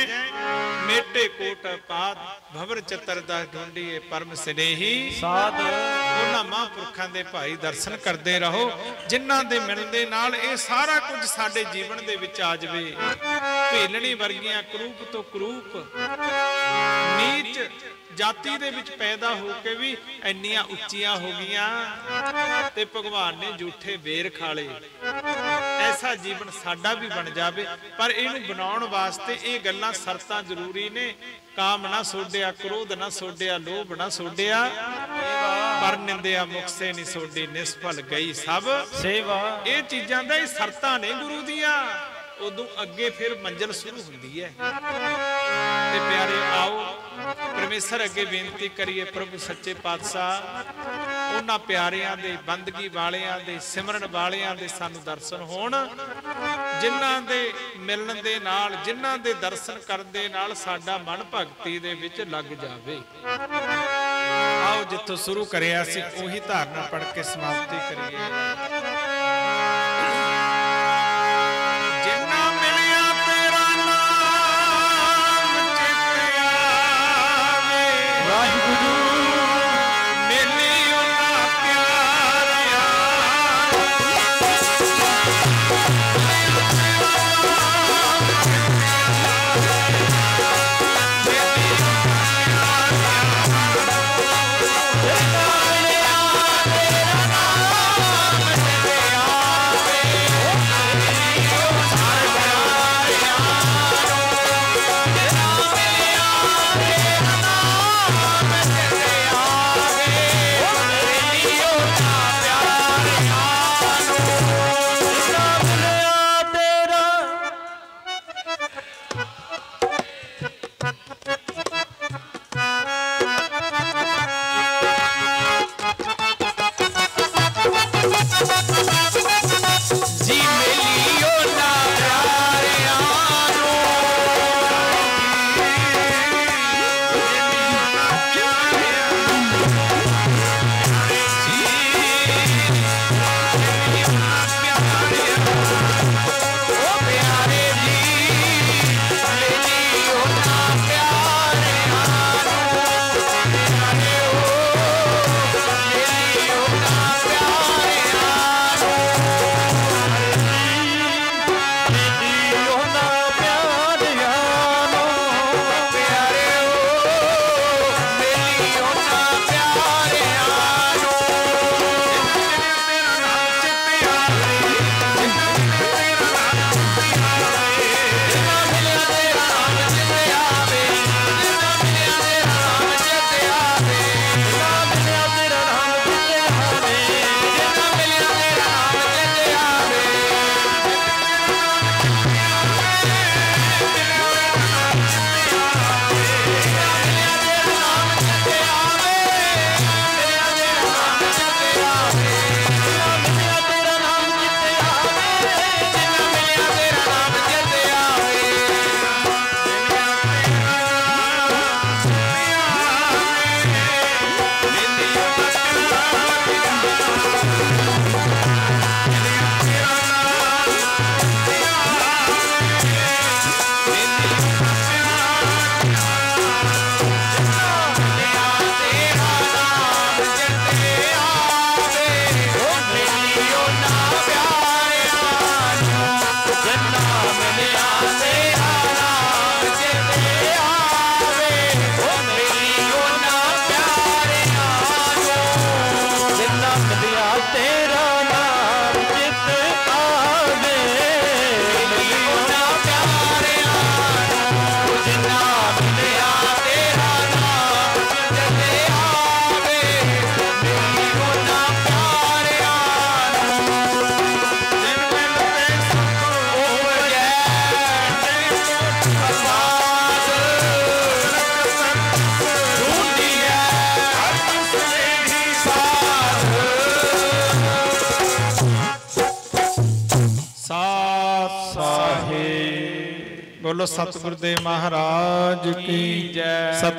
मेटे कोट पात भवर चित्र दा ढूंढिए परम स्नेही साध। उन्हां महापुरखां दे भाई दर्शन करते रहो, जिन्हां दे मिलने नाल ये सारा कुछ साडे जीवन दे विच आ जावे। भेलणी वर्गियां करूप तो करूप नीच जाति दे विच पैदा होके भी इन्नियां उच्चियां हो गईयां ते भगवान ने झूठे बेर खाले। ऐसा जीवन साडा भी बन जावे, पर इहनूं बनाउण वास्ते ये गल्लां शर्तां जरूरी ने। काम ना सोडिया, क्रोध ना सोडिया, लोभ ना सोडिया, पर निंदिया मुख से नहीं सोडी, निष्फल गई सब सेवा। ये चीज़ां दा शर्तां ने गुरु दियां, उदों अगे फिर मंजिल शुरू हुंदी है। ते प्यारे आओ परमेश्वर अगे बेनती करिए, प्रभु सच्चे पातशाह उन्हां प्यारियां दे, बंदगी वालियां दे, सिमरन वालियां दे सानू दर्शन होण, जिन्हां दे मिलन दे नाल, जिन्हां दे दर्शन करन दे नाल साडा मन भगती दे विच लग जावे। आओ जिथों शुरू करिया सी उही धारणा पढ़ के समाप्ति करिए। बोलो सतगुरुदेव महाराज की जय। सतगुरु